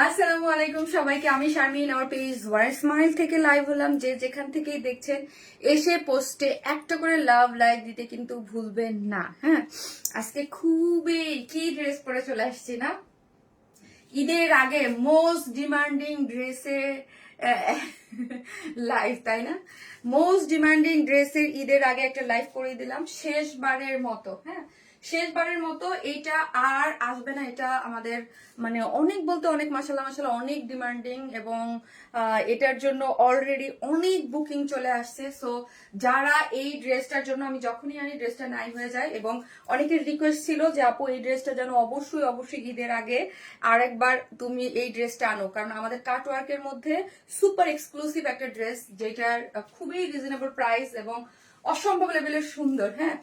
আসসালামু আলাইকুম সবাইকে। আমি শারমিন, আমার পেজ ওয়ার স্মাইল থেকে লাইভ হলাম। যে যেখান থেকেই দেখছেন এসে পোস্টে একটা করে লাভ লাইক দিতে কিন্তু ভুলবেন না। হ্যাঁ, আজকে খুবই কি ড্রেস পরে চলে আসছি না, ঈদের আগে মোস্ট ডিমান্ডিং ড্রেসের লাইভ, তাই না? মোস্ট ডিমান্ডিং ড্রেসের ঈদের আগে একটা লাইভ করে দিলাম শেষবারের মতো। হ্যাঁ, শেষবারের মতো। এইটা আর আসবে না। এটা আমাদের মানে অনেক বলতে অনেক, মাসাল্লাহ মাসাল্লাহ অনেক ডিমান্ডিং, এবং এটার জন্য অলরেডি অনেক বুকিং চলে আসছে। সো যারা এই ড্রেসটার জন্য, আমি যখনই আনি ড্রেসটা নাই হয়ে যায়, এবং অনেকের রিকোয়েস্ট ছিল যে আপু এই ড্রেসটা যেন অবশ্যই অবশ্যই ঈদের আগে আরেকবার তুমি এই ড্রেসটা আনো, কারণ আমাদের কাটওয়ার্কের মধ্যে সুপার এক্সক্লুসিভ একটা ড্রেস, যেটার খুবই রিজনেবল প্রাইস এবং অসম্ভব লেভেলের সুন্দর। হ্যাঁ,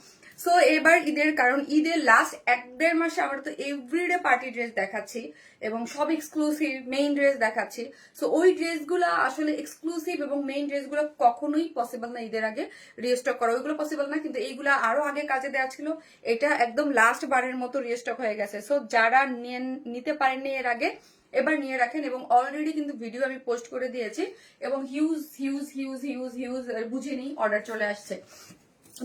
সো এবার ঈদের, কারণ ঈদের লাস্ট 1-1.5 মাসে আমরা তো এভরিডে পার্টি ড্রেস দেখাচ্ছি এবং সব এক্সক্লুসিভ মেইন ড্রেস দেখাচ্ছি। সো ওই ড্রেসগুলো আসলে এক্সক্লুসিভ এবং মেইন ড্রেসগুলো কখনোই পসিবল না ঈদের আগে রিস্টক করা, ওইগুলো পসিবল না। কিন্তু এইগুলো আরো আগে কাজে দেওয়া ছিল, এটা একদম লাস্ট বারের মতো রিস্টক হয়ে গেছে। সো যারা নিতে পারেননি এর আগে, এবার নিয়ে রাখেন। এবং অলরেডি কিন্তু ভিডিও আমি পোস্ট করে দিয়েছি, এবং huge huge huge huge huge বুঝিনি অর্ডার চলে আসছে।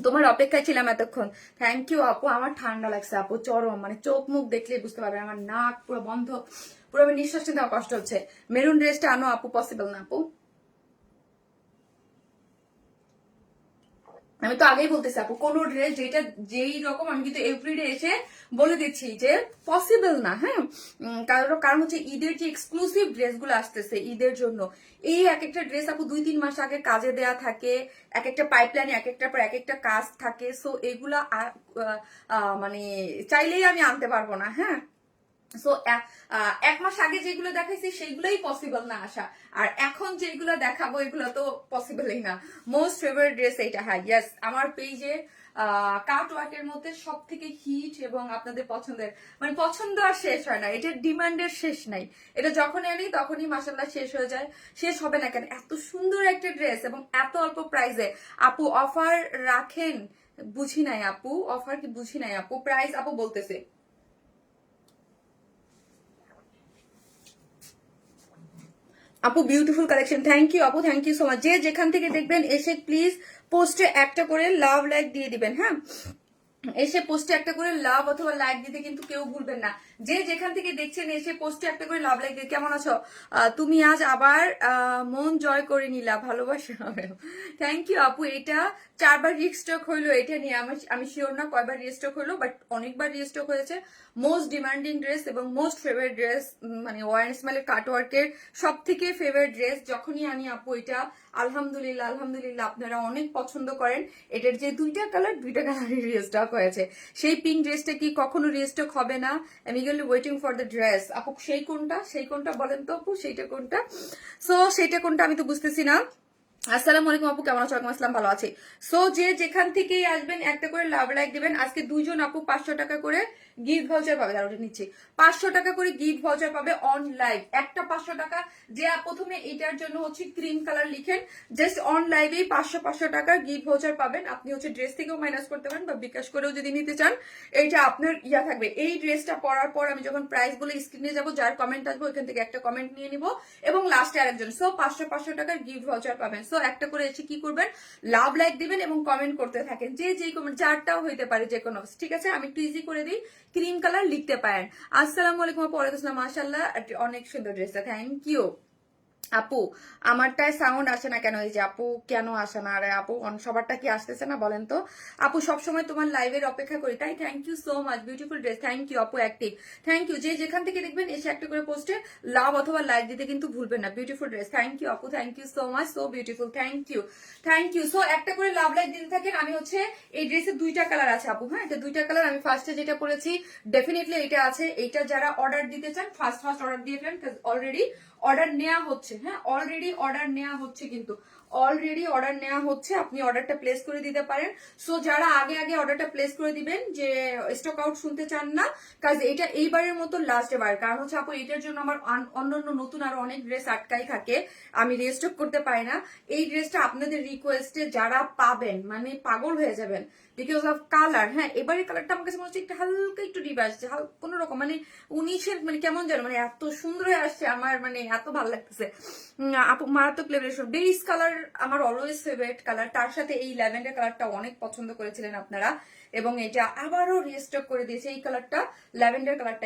তোমার অপেক্ষায় ছিলাম এতক্ষণ। থ্যাংক ইউ আপু। আমার ঠান্ডা লাগছে আপু চরম, মানে চোখ মুখ দেখলে বুঝতে পারবে, আমার নাক পুরো বন্ধ, পুরো আমি নিঃশ্বাস নিতে আমার কষ্ট হচ্ছে। মেরুন ড্রেসটা আনো আপু, পসিবল না আপু। আমি তো আগেই বলতেছি আপু, কোন ড্রেস যেটা যেই রকম আমি কিন্তু এভরিডে এসে বলে দিচ্ছি যে পসিবল না। হ্যাঁ, কারণ হচ্ছে ঈদের যে এক্সক্লুসিভ ড্রেসগুলো আসতেছে ঈদের জন্য, এই এক একটা ড্রেস আপু 2-3 মাস আগে কাজে দেয়া থাকে, এক একটা পাইপলাইনে এক একটার পর এক একটা কাজ থাকে। সো এগুলা মানে চাইলেই আমি আনতে পারবো না। হ্যাঁ, সো 1 মাস আগে যেগুলো দেখাইছি সেইগুলোই পসিবল না আসা, আর এখন যেগুলো দেখাবো এগুলো তো পসিবলই না। মোস্ট ফেভারিট ড্রেস এইটা। হ্যাঁ, ইয়েস, আমার পেজে কাট ওয়ার্কের মধ্যে সব থেকে হিট এবং আপনাদের পছন্দের, মানে পছন্দ আর শেষ হয় না, এটার ডিমান্ডের শেষ নাই। এটা যখনই আনি তখনই মাসাল্লাহ শেষ হয়ে যায়। শেষ হবে না কেন? এত সুন্দর একটা ড্রেস এবং এত অল্প প্রাইসে। আপু অফার রাখেন? বুঝি নাই আপু, অফার কি বুঝি নাই আপু, প্রাইস আপু বলতেছে। আপু বিউটিফুল কালেকশন, থ্যাংক ইউ আপু, থ্যাংক ইউ সো মাচ। যে যেখান থেকে দেখবেন এসে প্লিজ পোস্টে একটা করে লাভ লাইক দিয়ে দিবেন। হ্যাঁ, এসে পোস্টে একটা করে লাভ অথবা লাইক দিতে কিন্তু কেউ ভুলবেন না। যে যেখান থেকে দেখছেন এসে পোস্টে একটা করে লাভ লাইক দিয়ে। কেমন আছো তুমি? আজ আবার মন জয় করে নিলা, ভালোবাসা হবে। থ্যাংক ইউ আপু। এটা 4বার রিস্টক হইলো, এটা নিয়ে আমি শিওর না কয়বার রিস্টক হইলো, বাট অনেকবার রিস্টক হয়েছে। মোস্ট ডিমান্ডিং ড্রেস এবং মোস্ট ফেভারিট ড্রেস, মানে ওয়ার স্মাইলের কাটওয়ার্কের সব থেকে ফেভারিট ড্রেস। যখনই আনি আপু এটা আলহামদুলিল্লাহ আলহামদুলিল্লাহ আপনারা অনেক পছন্দ করেন। এটার যে দুইটা কালারই রিস্টক হয়েছে। সেই পিঙ্ক ড্রেসটা কি কখনো রিস্টক হবে না? আমি eagerly waiting for the dress. আপু সেই কোনটা, সেই কোনটা বলেন তো আপু, সেইটা কোনটা? সো সেইটা কোনটা আমি তো বুঝতেছি না। আসসালামু আলাইকুম আপু, কেমন আছো? ওয়ালাইকুম আসসালাম, ভালো আছি। সো যে যেখান থেকেই আসবেন একটা করে লাভ লাইক দিবেন। আজকে 2জন আপু 500 টাকা করে গিফট ভাউচার পাবে। আর ওটা নিচ্ছি 500 টাকা করে গিফট ভাউচার পাবে অন লাইভ। একটা 500 টাকা। যে প্রথমে এটার জন্য হচ্ছে ক্রিম কালার লিখেন, জাস্ট অন লাইভেই 500 টাকার গিফট ভাউচার পাবেন। আপনি হচ্ছে ড্রেস থেকেও মাইনাস করতে পারেন বা বিকাশ করেও যদি নিতে চান, এইটা আপনার ইয়া থাকবে। এই ড্রেসটা পরার পর আমি যখন প্রাইস বলে স্ক্রিনে যাবো, যার কমেন্ট আসবো ওইখান থেকে একটা কমেন্ট নিয়ে নিব, এবং লাস্টে আরেকজন। সো 500 টাকার গিফট ভাউচার পাবেন। সো একটা করে এসে কি করবেন, লাভ লাইক দিবেন এবং কমেন্ট করতে থাকেন। যে যে কমেন্ট, চারটাও হইতে পারে যে কোনো, ঠিক আছে? আমি একটু ইজি করে দিই, ক্রিম কালার লিখতে পারেন। আসসালামু আলাইকুম আপু, ওয়ালাইকুম আসসালাম, মাশাআল্লাহ অনেক সুন্দর ড্রেসটা, থ্যাংক ইউ আপু। আমারটায় সাউন্ড আসে না কেন? এই যে আপু কেন আসে না? আরে আপু সবারটা কি আসতেছে না বলেন তো? আপু সবসময় তোমার লাইভের অপেক্ষা করি তাই। Thank you so much, beautiful dress, thank you আপু, অ্যাক্টিভ, থ্যাংক ইউ। যে যেখান থেকে দেখবেন এসে একটা করে পোস্টে লাভ অথবা লাইক দিতে কিন্তু ভুলবেন না। বিউটিফুল ড্রেস, থ্যাংক ইউ আপু, thank you so much, so beautiful, thank you, thank you. So একটা করে লাভ লাইক দিতে থাকেন। আমি হচ্ছে এই ড্রেসের 2টা কালার আছে আপু। হ্যাঁ, এটা 2টা কালার। আমি ফার্স্টে যেটা পরেছি ডেফিনেটলি এটা আছে। এইটা যারা অর্ডার দিতে চান ফার্স্ট অর্ডার দিয়ে ফেলেন, অলরেডি অর্ডার নেওয়া হচ্ছে। হ্যাঁ, অলরেডি অর্ডার নেওয়া হচ্ছে, কিন্তু অলরেডি অর্ডার নেওয়া হচ্ছে, আপনি অর্ডারটা প্লেস করে দিতে পারেন। সো যারা আগে আগে অর্ডারটা প্লেস করে দিবেন, যে স্টক আউট শুনতে চান না, কাজ এটা এইবারের মতো লাস্ট এবার, কারণ হচ্ছে আপু এটার জন্য আমার অন্যান্য নতুন আরো অনেক ড্রেস আটকাই থাকে, আমি রিস্টক করতে পারি না। এই ড্রেসটা আপনাদের রিকোয়েস্টে যারা পাবেন মানে পাগল হয়ে যাবেন, বিকজ অফ কালার। হ্যাঁ, এবারের কালারটা আমার কাছে মনে হচ্ছে একটু হালকা একটু ডিপ আসছে, কোন রকম মানে 19-এর মানে কেমন যেন মানে এত সুন্দর হয়ে আসছে, আমার মানে এত ভালো লাগতেছে। আপু মারাত্মক লেভেলের বেরিস কালার আমার অলওয়েজ ফেভারিট কালার, তার সাথে এই ল্যাভেন্ডার কালারটা অনেক পছন্দ করেছিলেন আপনারা, এবং এটা আবারও রিস্টক করে দিয়েছে এই কালারটা, ল্যাভেন্ডার কালারটা।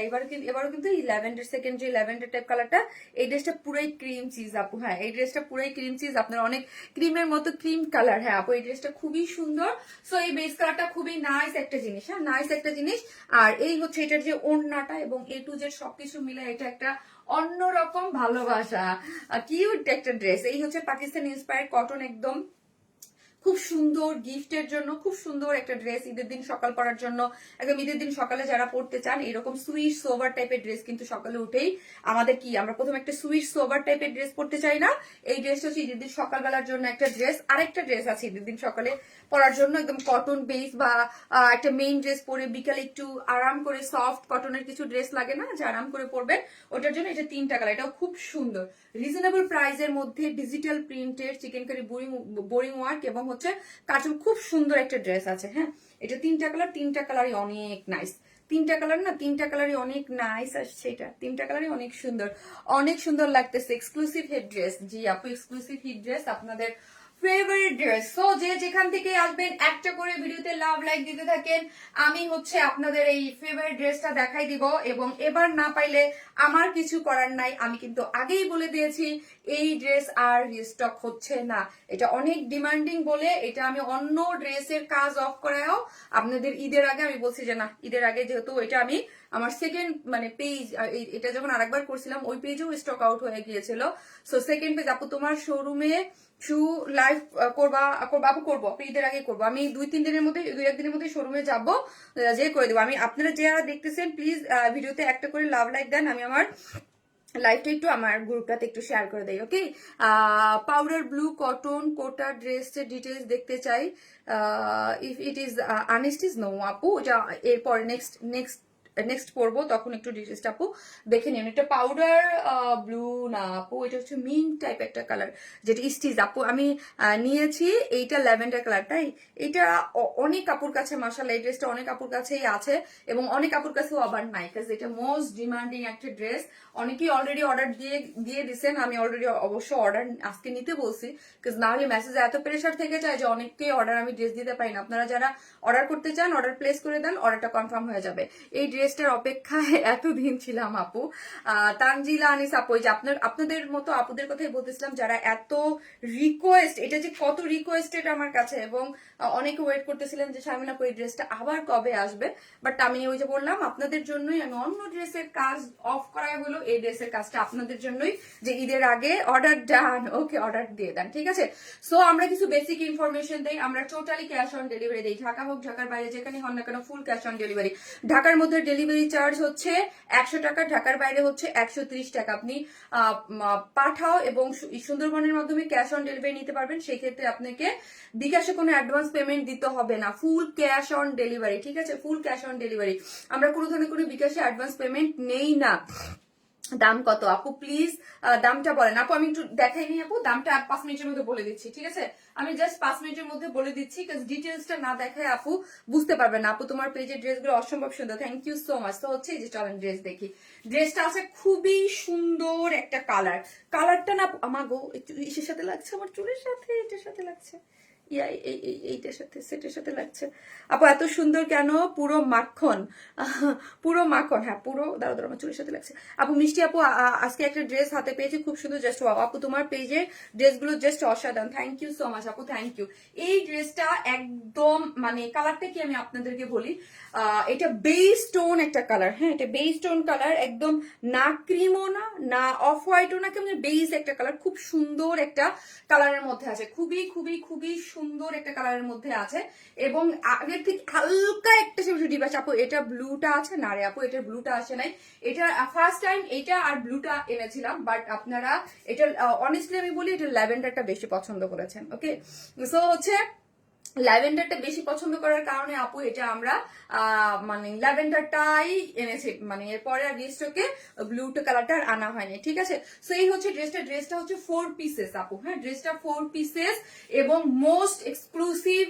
এবারও কিন্তু এই ল্যাভেন্ডার সেকেন্ড যে ল্যাভেন্ডার টাইপ কালারটা, এই ড্রেসটা পুরাই ক্রিম চিজ আপু। হ্যাঁ, এই ড্রেসটা পুরাই ক্রিম চিজ, আপনার অনেক ক্রিমের মতো ক্রিম কালার। হ্যাঁ আপু, এই ড্রেসটা খুবই সুন্দর। সো এই বেস কালারটা খুবই নাইস একটা জিনিস। হ্যাঁ, নাইস একটা জিনিস। আর এই হচ্ছে এটার যে ওড়নাটা এবং A to Z সবকিছু মিলে এটা একটা অন্যরকম ভালোবাসা, কিউট একটা ড্রেস। এই হচ্ছে পাকিস্তান ইন্সপায়ার্ড কটন, একদম খুব সুন্দর গিফটের জন্য, খুব সুন্দর একটা ড্রেস ঈদের দিন সকাল পরার জন্য, একদম ঈদের দিন সকালে যারা পড়তে চান এরকম সুইট সোভার টাইপের ড্রেস কিন্তু সকালে উঠেই আমাদের কি, আমরা প্রথমে একটা সুইট সোভার টাইপের ড্রেস পড়তে চাই না, এই ড্রেসটা হচ্ছে ঈদের দিন সকালবেলার জন্য একটা ড্রেস। আরেকটা ড্রেস আছে ঈদের দিন সকালে পরার জন্য, একদম কটন বেস বা একটা মেইন ড্রেস পরে বিকালে একটু আরাম করে সফট কটনের কিছু ড্রেস লাগে না, যে আরাম করে পরবেন, ওটার জন্য এটা 3টা কালার। এটাও খুব সুন্দর, রিজনেবল প্রাইসের মধ্যে ডিজিটাল প্রিন্টের চিকেন কারি বোরিং ওয়ার্ক এবং হচ্ছে কাজল, খুব সুন্দর একটা ড্রেস আছে। হ্যাঁ, এটা 3টা কালার, 3টা কালারই অনেক নাইস, 3টা কালার না, 3টা কালারই অনেক নাইস আসছে, এটা 3টা কালারই অনেক সুন্দর, অনেক সুন্দর লাগতেছে। এক্সক্লুসিভ হেড ড্রেস, জি আপু এক্সক্লুসিভ হেড ড্রেস, আপনাদের ফেভারিট ড্রেস। সো যে যেখান থেকে আসবেন একটা করে ভিডিওতে লাভ লাইক দিতে থাকেন, আমি হচ্ছে আপনাদের এই ফেভারিট ড্রেসটা দেখাই দিব। এবং এবার না পাইলে আমার কিছু করার নাই, আমি কিন্তু আগেই বলে দিয়েছি এই ড্রেস আর রিস্টক হচ্ছে না, এটা অনেক ডিমান্ডিং বলে এটা আমি অন্য ড্রেসের কাজ অফ করাও আপনাদের ঈদের আগে আমি বলছি যে না, ঈদের আগে যেহেতু এটা আমি আমার সেকেন্ড মানে পেজ, এটা যখন আরেকবার করছিলাম ওই পেজেও স্টক আউট হয়ে গিয়েছিল। সো সেকেন্ড পেজ আপু তোমার শোরুমে শু লাইভ করবো আপনি ঈদের আগে করবো, আমি 2-3 দিনের মধ্যে, 2-1 দিনের মধ্যে শোরুমে যাবো, যে করে দেবো। আমি আপনারা যারা দেখতেছেন প্লিজ ভিডিওতে একটা করে লাভ লাইক দেন, আমি আমার লাইভটা একটু আমার গ্রুপটাতে একটু শেয়ার করে দেই। Okay, powder blue cotton Kota ড্রেসের ডিটেলস দেখতে চাই, if it is unstitch no আপু, এটা এরপর নেক্সট পড়বো তখন একটু ডিটেলসটা আপু দেখে নিন। এটা পাউডার ব্লু না আপু, এটা হচ্ছে মিন্ট টাইপ একটা কালার, যেটা স্টিচ আপু আমি নিয়েছি, এইটা ল্যাভেন্ডার কালারটাই। এটা অনেক কাপড় কাছে মাশাআল্লাহ, এই ড্রেসটা অনেক কাপড় কাছেই আছে এবং অনেক কাপড় কাছেও আবার নাই, কারণ এটা মোস্ট ডিমান্ডিং একটা ড্রেস। অনেকেই অলরেডি অর্ডার দিয়ে দিচ্ছেন, আমি অলরেডি অবশ্য অর্ডার আজকে নিতে বলছি, কারণ না হলে মেসেজে এত প্রেশার থেকে যায় যে অনেককেই অর্ডার আমি ড্রেস দিতে পারি না। আপনারা যারা অর্ডার করতে চান অর্ডার প্লেস করে দেন, অর্ডারটা কনফার্ম হয়ে যাবে। এই ড্রেসটার অপেক্ষায় এতদিন ছিলাম আপু। তানজিলা আনিস আপু, যে আপনাদের মতো আপুদের কথাই বলতেছিলাম যারা এত রিকোয়েস্ট, এটা যে কত রিকোয়েস্টেড আমার কাছে, এবং অনেকে ওয়েট করতেছিলেন যে শারমিন আপু এই ড্রেসটা আবার কবে আসবে। বাট আমি ওই যে বললাম আপনাদের জন্যই আমি অন্য ড্রেসের কাজ অফ করাই হলো এই ড্রেসের কাজটা আপনাদের জন্যই, যে ঈদের আগে অর্ডার ডান, ওকে অর্ডার দিয়ে দেন, ঠিক আছে। সো আমরা কিছু বেসিক ইনফরমেশন দেই, আমরা টোটালি ক্যাশ অন ডেলিভারি দিই, ঢাকা হোক ঢাকার বাইরে যেখানে হন না কেন ফুল ক্যাশ অন ডেলিভারি। ঢাকার মধ্যে ডেলিভারি চার্জ হচ্ছে 100 টাকা, ঢাকার বাইরে হচ্ছে 130 টাকা। আপনি পাঠাও এবং সুন্দরবনের মাধ্যমে ক্যাশ অন ডেলিভারি নিতে পারবেন, সেই ক্ষেত্রে আপনাকে বিকাশে কোনো অ্যাডভান্স পেমেন্ট দিতে হবে না, ফুল ক্যাশ অন ডেলিভারি, ঠিক আছে, ফুল ক্যাশ অন ডেলিভারি। আমরা কোনো ধরনের কোনো বিকাশে অ্যাডভান্স পেমেন্ট নেই না। দাম কত আপু প্লিজ দামটা বলেন আপু, আমি একটু দেখাই নি আপু, দামটা 5 মিনিটের মধ্যে বলে দিচ্ছি, ঠিক আছে, আমি জাস্ট 5 মিনিটের মধ্যে বলে দিচ্ছি, ডিটেলসটা না দেখায় আপু বুঝতে পারবেন না। আপু তোমার পেজের ড্রেসগুলো অসম্ভব সুন্দর, থ্যাংক ইউ সো মাচ। তো হচ্ছে এই যে চলেন ড্রেস দেখি, ড্রেসটা আছে খুবই সুন্দর একটা কালারটা না আমার গো একটু ইসের সাথে লাগছে, আমার চুলের সাথে, এটার সাথে লাগছে, এইটার সাথে সেটের সাথে লাগছে আপু, এত সুন্দর কেন, পুরো মাখন, পুরো মাখন, হ্যাঁ পুরো, দাঁড়া আমার চুলের সাথে লাগছে আপু। মিষ্টি আপু আজকে একটা ড্রেস হাতে পেয়েছি খুব সুন্দর, জাস্ট ওয়াও আপু, তোমার পেজে ড্রেসগুলো জাস্ট অসাধারণ, থ্যাংক ইউ সো মাচ আপু, থ্যাংক ইউ। এই ড্রেসটা একদম মানে কালারটা কি আমি আপনাদেরকে বলি, এটা বেস টোন একটা কালার, হ্যাঁ এটা বেস টোন কালার, একদম না ক্রিমও না, না অফ হোয়াইটও না, কেমন বেস একটা কালার, খুব সুন্দর একটা কালারের মধ্যে আছে, খুবই খুবই খুবই সুন্দর সুন্দর একটা কালারের মধ্যে আছে এবং আগের থেকে হালকা একটা ডিপ আছে। আপু এটা ব্লুটা আছে না রে আপু, এটা ব্লুটা আসে নাই, এটা ফার্স্ট টাইম এটা আর ব্লুটা এনেছিলাম, বাট আপনারা এটা অনেস্টলি আমি বলি এটা ল্যাভেন্ডারটা বেশি পছন্দ করেছেন। ওকে, সো হচ্ছে ল্যাভেন্ডারটা বেশি পছন্দ করার কারণে আপু এটা আমরা মানে ল্যাভেন্ডারটাই এনেছি, মানে এরপরে আর রিস্টকে ব্লু কালারটা আর আনা হয়নি। ঠিক আছে, সো এই হচ্ছে ড্রেসটা হচ্ছে 4 পিসেস আপু। হ্যাঁ, ড্রেসটা 4 পিসেস এবং মোস্ট এক্সক্লুসিভ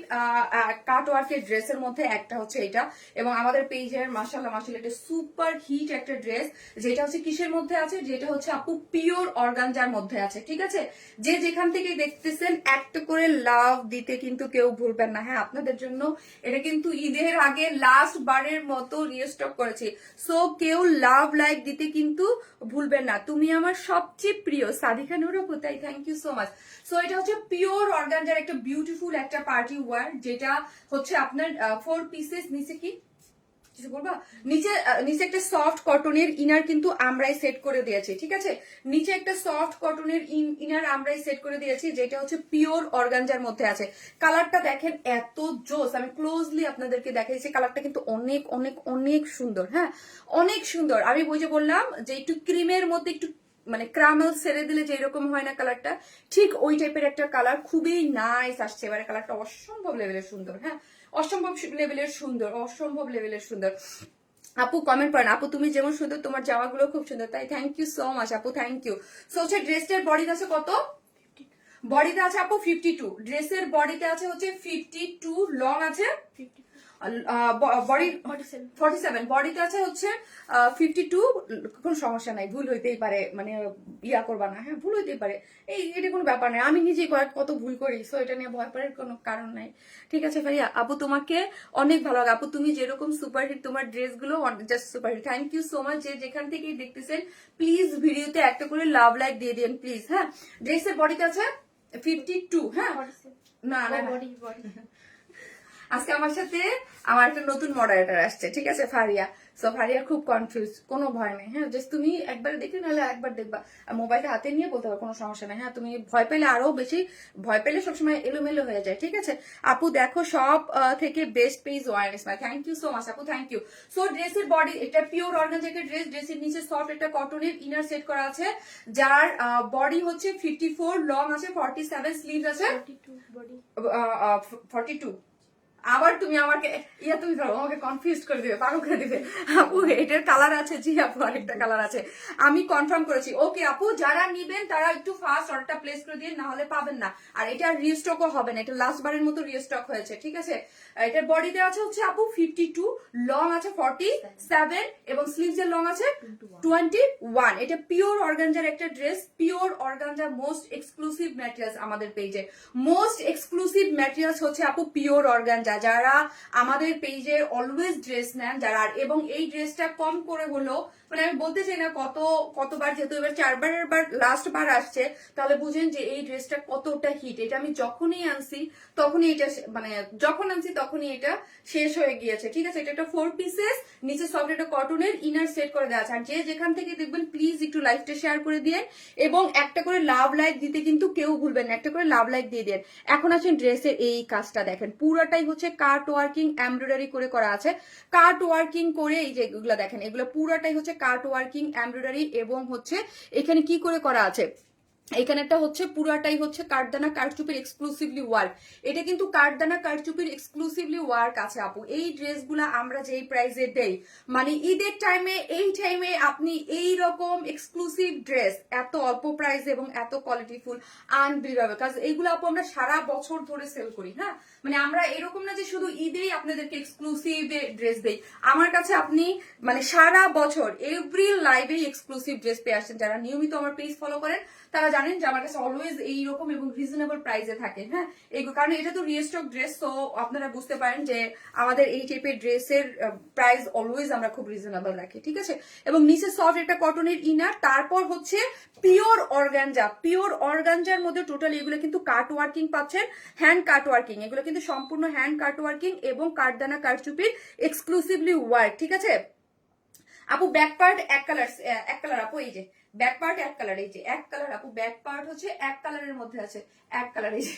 কাট ওয়ার্কের ড্রেসের মধ্যে একটা হচ্ছে এটা, এবং আমাদের পেজের মাশাআল্লাহ এটা সুপার হিট একটা ড্রেস, যেটা হচ্ছে কিসের মধ্যে আছে, যেটা হচ্ছে আপু পিওর অর্গানজার মধ্যে আছে। ঠিক আছে, যে যেখান থেকে দেখতেছেন একটা করে লাভ দিতে কিন্তু কেউ ভুলবেন না। হ্যাঁ, আপনাদের জন্য এটা কিন্তু ঈদের আগে লাস্ট বারের মতো রিস্টক করেছি, সো কেউ লাভ লাইক দিতে কিন্তু ভুলবেন না। তুমি আমার সবচেয়ে প্রিয় সাদিকা নুর আপু, তাই thank you so much. So এটা হচ্ছে পিওর অর্গানজার একটা বিউটিফুল একটা পার্টি ওয়্যার, যেটা হচ্ছে আপনার 4 পিসেস। নিচে কি কিছু বলবা, নিচে একটা সফট কটনের ইনার কিন্তু আমরাই সেট করে দিয়েছি। ঠিক আছে, নিচে একটা সফট কটনের ইনার আমরাই সেট করে দিয়েছি, যেটা হচ্ছে পিওর অর্গানজার মধ্যে আছে। কালারটা দেখেন এত জোস, আমি ক্লোজলি আপনাদেরকে দেখাইছি, কালারটা কিন্তু অনেক অনেক অনেক সুন্দর। হ্যাঁ, অনেক সুন্দর। আমি বুঝে বললাম যে একটু ক্রিমের মধ্যে একটু মানে ক্রামেল সেরে দিলে যেরকম হয় না কালারটা, ঠিক ওই টাইপের একটা কালার, খুবই নাইস আসছে। এবারে কালারটা অসম্ভব লেভেলের সুন্দর। হ্যাঁ, অসম্ভব লেভেলের সুন্দর, অসম্ভব লেভেলের সুন্দর। আপু কমেন্ট করেন, আপু তুমি যেমন সুন্দর তোমার জামাগুলো খুব সুন্দর, তাই থ্যাংক ইউ সো মাচ আপু, থ্যাংক ইউ। সো হচ্ছে ড্রেসটার বডিতে আছে কত, বডিতে আছে আপু 52, ড্রেসের বডিতে আছে হচ্ছে 52, লং আছে বডি 47, বডিতে আছে হচ্ছে 52। কোনো সমস্যা নাই, ভুল হইতেই পারে, মানে ইয়া করবা না। হ্যাঁ, ভুল হইতেই পারে, এটা কোনো ব্যাপার নাই, আমি নিজেই কত ভুল করি, সো এটা নিয়ে ভয় পাওয়ার কোনো কারণ নাই। ঠিক আছে ভাইয়া, আপু তোমাকে অনেক ভালো লাগে আপু, তুমি যেরকম সুপারহিট, তোমার ড্রেসগুলো just superhit. Thank you so much. যে যেখান থেকে দেখতেছেন প্লিজ ভিডিওতে একটা করে লাভ লাইক দিয়ে দিন প্লিজ। হ্যাঁ, ড্রেসের বডিতে আছে 52। হ্যাঁ, না না বডি আজকে আমার সাথে আমার একটা নতুন মডারেটর আসছে। ঠিক আছে, ফারিয়া। সো ফারিয়া খুব কনফিউজ, কোনো ভয় নেই। হ্যাঁ, জাস্ট তুমি একবার দেখে নাহলে একবার দেখবা, মোবাইলটা হাতে নিয়ে বলতে পারো, কোনো সমস্যা নেই। হ্যাঁ, তুমি ভয় পেলে আরো বেশি, ভয় পেলে সবসময় এলোমেলো হয়ে যায়। ঠিক আছে আপু, দেখো সব থেকে বেস্ট পেজ ওয়ারনেস মাই, থ্যাংক ইউ সো মাচ আপু, থ্যাংক ইউ। সো ড্রেসের বডি এটা পিওর অর্গানজার ড্রেস, ড্রেসের নিচে সফট একটা কটনের ইনার সেট করা আছে, যার বডি হচ্ছে 54, লং আছে 47, স্লিভস আছে 42। আবার তুমি আমাকে তুমি ধরো আমাকে কনফিউজ করে দিবে, পাগল করে দিবে। আপু এটার কালার আছে, জি আপু আরেকটা কালার আছে, আমি কনফার্ম করেছি। ওকে আপু, যারা নিবেন তারা একটু ফাস্ট অর্ডারটা প্লেস করে দিয়ে, না হলে পাবেন না। আর এটা রিস্টকও হবে না, এটা লাস্ট বারের মতো রিস্টক হয়েছে। ঠিক আছে, এটার বডিতে আছে হচ্ছে আপু 52, লং আছে 47 এবং স্লিভস এর লং আছে 21। এটা পিওর অর্গানজার একটা dress, pure organza, most exclusive materials আমাদের পেজে, মোস্ট এক্সক্লুসিভ ম্যাটেরিয়ালস হচ্ছে আপু পিওর অর্গানজা। যারা আমাদের পেজে অলওয়েজ ড্রেস নেন যারা, এবং এই ড্রেসটা কম করে হলো, মানে আমি বলতে চাই না কতবার, যেহেতু এবার 4বার লাস্ট বার আসছে, তাহলে বুঝেন যে এই ড্রেসটা কতটা হিট। এটা আমি যখনই আনছি তখনই এটা, মানে যখন আনছি তখনই এটা শেষ হয়ে গিয়েছে। ঠিক আছে, এটা একটা 4 পিসেস, নিচে সফট একটা কটনের ইনার সেট করে দেওয়া আছে। আর যে যেখান থেকে দেখবেন প্লিজ একটু লাইভটা শেয়ার করে দিয়ে, এবং একটা করে লাভ লাইক দিতে কিন্তু কেউ ভুলবেন না, একটা করে লাভ লাইক দিয়ে দেন। এখন আছেন ড্রেসের এই কাজটা দেখেন, পুরাটাই হচ্ছে কাট ওয়ার্কিং এমব্রয়ডারি করে করা আছে, কাট ওয়ার্কিং করে, এই যে এগুলো দেখেন, এগুলো পুরাটাই হচ্ছে কাট ওয়ার্কিং এমব্রয়ডারি, এবং হচ্ছে এখানে কি করে করা আছে, এখানে একটা হচ্ছে পুরাটাই হচ্ছে কাঠদানা কারচুপির এক্সক্লুসিভলি ওয়ার্ক। এটা কিন্তু কাঠদানা কারচুপির এক্সক্লুসিভলি ওয়ার্ক আছে আপু। এই ড্রেসগুলা আমরা যেই প্রাইসে দেই, মানে ঈদের টাইমে, এই টাইমে আপনি এই রকম এক্সক্লুসিভ ড্রেস এত অল্প প্রাইসে এবং এত কোয়ালিটিফুল আনবিলিভেবল, কারণ এইগুলো আপু আমরা সারা বছর ধরে সেল করি। হ্যাঁ, মানে আমরা এরকম না যে শুধু ঈদেই আপনাদেরকে এক্সক্লুসিভ ড্রেস দেই, আমার কাছে আপনি মানে সারা বছর এভরি লাইভে এক্সক্লুসিভ ড্রেস পেয়ে আসছেন। যারা নিয়মিত আমার পেজ ফলো করেন তারা জানেন যে আমার কাছে অলওয়েজ এইরকম এবং রিজনেবল প্রাইসে থাকে। হ্যাঁ, কারণ এটা তো রিস্টক ড্রেস, তো আপনারা বুঝতে পারেন যে আমাদের এই টাইপের ড্রেসের প্রাইস অলওয়েজ আমরা খুব রিজনেবল রাখি। ঠিক আছে, এবং নিচে সফট একটা কটনের ইনার, তারপর হচ্ছে পিওর অর্গানজা, পিওর অর্গানজার মধ্যে টোটাল এগুলো কিন্তু কাট ওয়ার্কিং পাচ্ছেন, হ্যান্ড কাট ওয়ার্কিং, এগুলো কিন্তু সম্পূর্ণ হ্যান্ড কাট ওয়ার্কিং এবং কাঠদানা কারচুপির এক্সক্লুসিভলি ওয়ার্ক। ঠিক আছে আপু, ব্যাক পার্ট এক কালার আপু, এই যে ব্যাক পার্ট এক কালার, এই যে এক কালার আপু, ব্যাক পার্ট হচ্ছে এক কালারের মধ্যে আছে, এক কালার, এই যে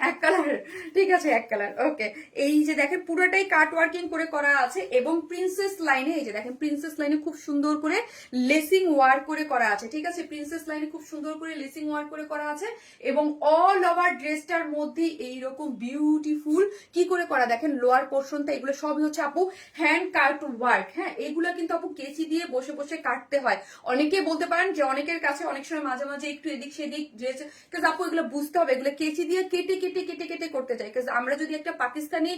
এক কালার, ঠিক আছে এক কালার। ওকে, এই যে দেখেন পুরোটাই কাট ওয়ার্কিং করে করা আছে এবং প্রিন্সেস লাইনে, এই যে দেখেন প্রিন্সেস লাইনে খুব সুন্দর করে লেসিং ওয়ার্ক করে করা আছে, ঠিক আছে, প্রিন্সেস লাইনে খুব সুন্দর করে লেসিং ওয়ার্ক করে করা আছে এবং অল ওভার ড্রেসটার মধ্যে এইরকম বিউটিফুল কি করে করা দেখেন লোয়ার পোর্শনটা, এগুলো সবই হচ্ছে আপু হ্যান্ড কাট ওয়ার্ক। হ্যাঁ, এগুলো কিন্তু আপু কেচি দিয়ে বসে বসে কাটতে হয়। অনেকে বলতে পারেন যে অনেকের কাছে অনেক সময় মাঝে মাঝে একটু এদিক সেদিক ড্রেস, কিন্তু আপু এগুলো বুঝতে হবে, এগুলো কেচি দিয়ে কেটে কেটে কেটে কেটে করতে চাই। আমরা যদি একটা পাকিস্তানি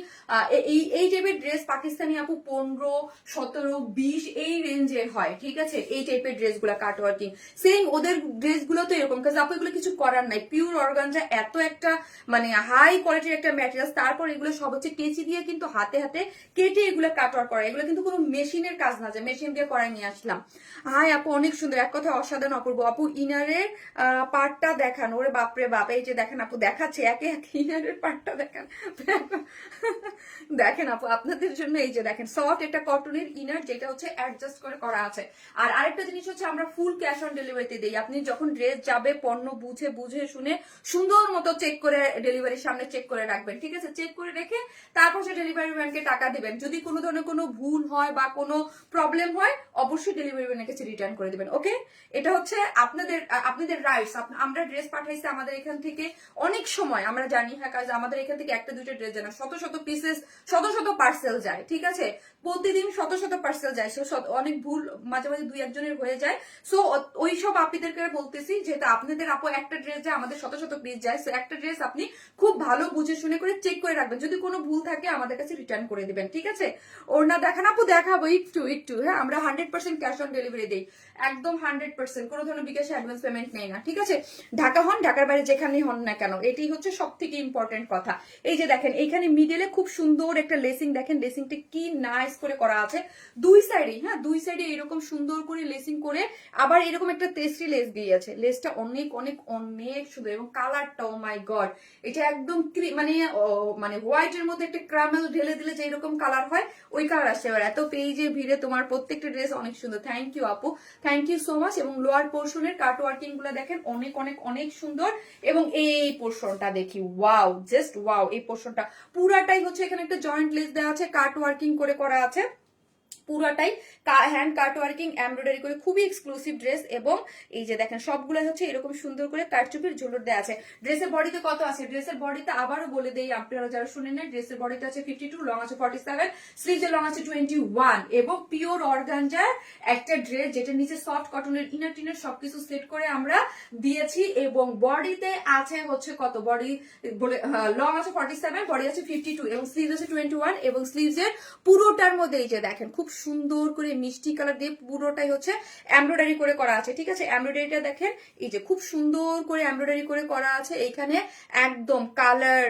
এই টাইপের ড্রেস পাকিস্তানি আপু 15, 17, 20 এই রেঞ্জের হয়, ঠিক আছে, এই টাইপের ড্রেসগুলো কাট ওয়ার্কিং সেম ওদের ড্রেসগুলো তো এরকম, কারণ আপু এগুলো কিছু করার নাই, পিওর অর্গানজা এত একটা মানে হাই কোয়ালিটির একটা ম্যাটেরিয়াল, তারপর এগুলো সব হচ্ছে কেচি দিয়ে কিন্তু হাতে হাতে কেটে এগুলো কাট ওয়ার্ক করা, এগুলো কিন্তু কোনো মেশিনের কাজ না যে মেশিন দিয়ে করাই নিয়ে আসলাম। হাই আপু অনেক সুন্দর, এক কথা অসাধারণ অপূর্ব। আপু ইনারের পার্টটা দেখান, ওরে বাপরে বাপ, এই যে দেখেন আপু দেখাচ্ছে একে একে ইনারের পার্টটা দেখান দেখেন আপু আপনাদের জন্য এই যে দেখেন সফট একটা কটনের ইনার, যেটা হচ্ছে অ্যাডজাস্ট করে করা আছে। আর আরেকটা জিনিস হচ্ছে আমরা ফুল ক্যাশ অন ডেলিভারিতে দিই, আপনি যখন ড্রেস যাবে পণ্য বুঝে বুঝে শুনে সুন্দর মতো চেক করে ডেলিভারির সামনে চেক করে রাখবেন, ঠিক আছে, চেক করে রেখে তারপর সে ডেলিভারি ম্যানকে টাকা দিবেন। যদি কোনো ধরনের কোনো ভুল হয় বা কোনো প্রবলেম হয় অবশ্যই ডেলিভারি ম্যানের কাছে রিটার্ন করে দিবেন। ওকে, এটা হচ্ছে আপনাদের রাইটস। আমরা ড্রেস পাঠাইছি আমাদের এখান থেকে, অনেক সময় আমরা জানি হ্যাঁ কাজ আমাদের এখান থেকে একটা দুইটা ড্রেস যায় না, শত শত পিসেস শত শত পার্সেল যায়, ঠিক আছে, প্রতিদিন শত শত পার্সেল যায়, সো অনেক ভুল মাঝে মাঝে দুই একজনের হয়ে যায়। সো ওই সব আপনাদেরকে বলতেছি, যেহেতু আপনাদের আপু একটা ড্রেস যায় আমাদের শত শত পিস যায়, সো একটা ড্রেস আপনি খুব ভালো বুঝে শুনে করে চেক করে রাখবেন, যদি কোনো ভুল থাকে আমাদের কাছে রিটার্ন করে দিবেন, ঠিক আছে। ওড়না দেখান আপু, দেখাবো একটু একটু, হ্যাঁ আমরা 100% ক্যাশ অন ডেলিভারি দিই, একদম 100%, কোনো ধরনের বিকাশে অ্যাডভান্স পেমেন্ট নেই না, ঠিক আছে। ঢাকা হন, ঢাকার বাইরে যেখানেই হন না কেন, এটাই হচ্ছে সব থেকে ইম্পর্টেন্ট কথা। এই যে দেখেন এইখানে মিডলে খুব সুন্দর একটা লেসিং, দেখেন লেসিংটা কি নাইস করে করা আছে দুই সাইডে, হ্যাঁ দুই সাইডে এরকম সুন্দর করে লেসিং করে, আবার এরকম একটা তেস্রি লেস দিয়ে আছে, লেসটা অনেক অনেক অনেক সুন্দর এবং কালারটা ও মাই গড, এটা একদম মানে হোয়াইটের মধ্যে একটা ক্রামেল ঢেলে দিলে যে এরকম কালার হয় ওই কালার আসছে। এবার এত পেজের ভিড়ে তোমার প্রত্যেকটা ড্রেস অনেক সুন্দর, থ্যাংক ইউ আপু, থ্যাংক ইউ সো মাচ। এবং লোয়ার পোর্শনের কাট ওয়ার্কিং গুলো দেখেন অনেক অনেক অনেক সুন্দর, এবং এই পোর্শনটা দেখি ওয়াও, জাস্ট ওয়াও, এই পোর্শনটা পুরাটাই হচ্ছে এখানে একটা জয়েন্ট লেস দেওয়া আছে, কাট ওয়ার্কিং করে করা আছে, পুরাটাই হ্যান্ড কাট ওয়ার্কিং এমব্রয়ডারি করে, খুবই এক্সক্লুসিভ ড্রেস। এবং এই যে দেখেন সবগুলো হচ্ছে এরকম সুন্দর করে কারচুপির ঝুলুর দেওয়া আছে। ড্রেসের বডিতে কত আছে, ড্রেসের বডিতে আবারও বলে দেই আপনারা যারা শুনেন না, ড্রেসের বডিতে আছে 52, লং আছে 47, স্লিভসের লং আছে 21, এবং পিওর অর্গানজার একটা ড্রেস, যেটা নিচে সফট কটনের ইনার টিনার সবকিছু সেট করে আমরা দিয়েছি। এবং বডিতে আছে হচ্ছে কত, বডি বলে লং আছে 47, বডি আছে 52 এবং স্লিভস আছে 21, এবং স্লিভসের পুরোটার মধ্যে এই যে দেখেন খুব সুন্দর করে মিষ্টি কালার দিয়ে পুরোটাই হচ্ছে এমব্রয়ডারি করে করা আছে, ঠিক আছে। এমব্রয়ডারিটা দেখেন এই যে খুব সুন্দর করে এমব্রয়ডারি করে করা আছে, এইখানে একদম কালার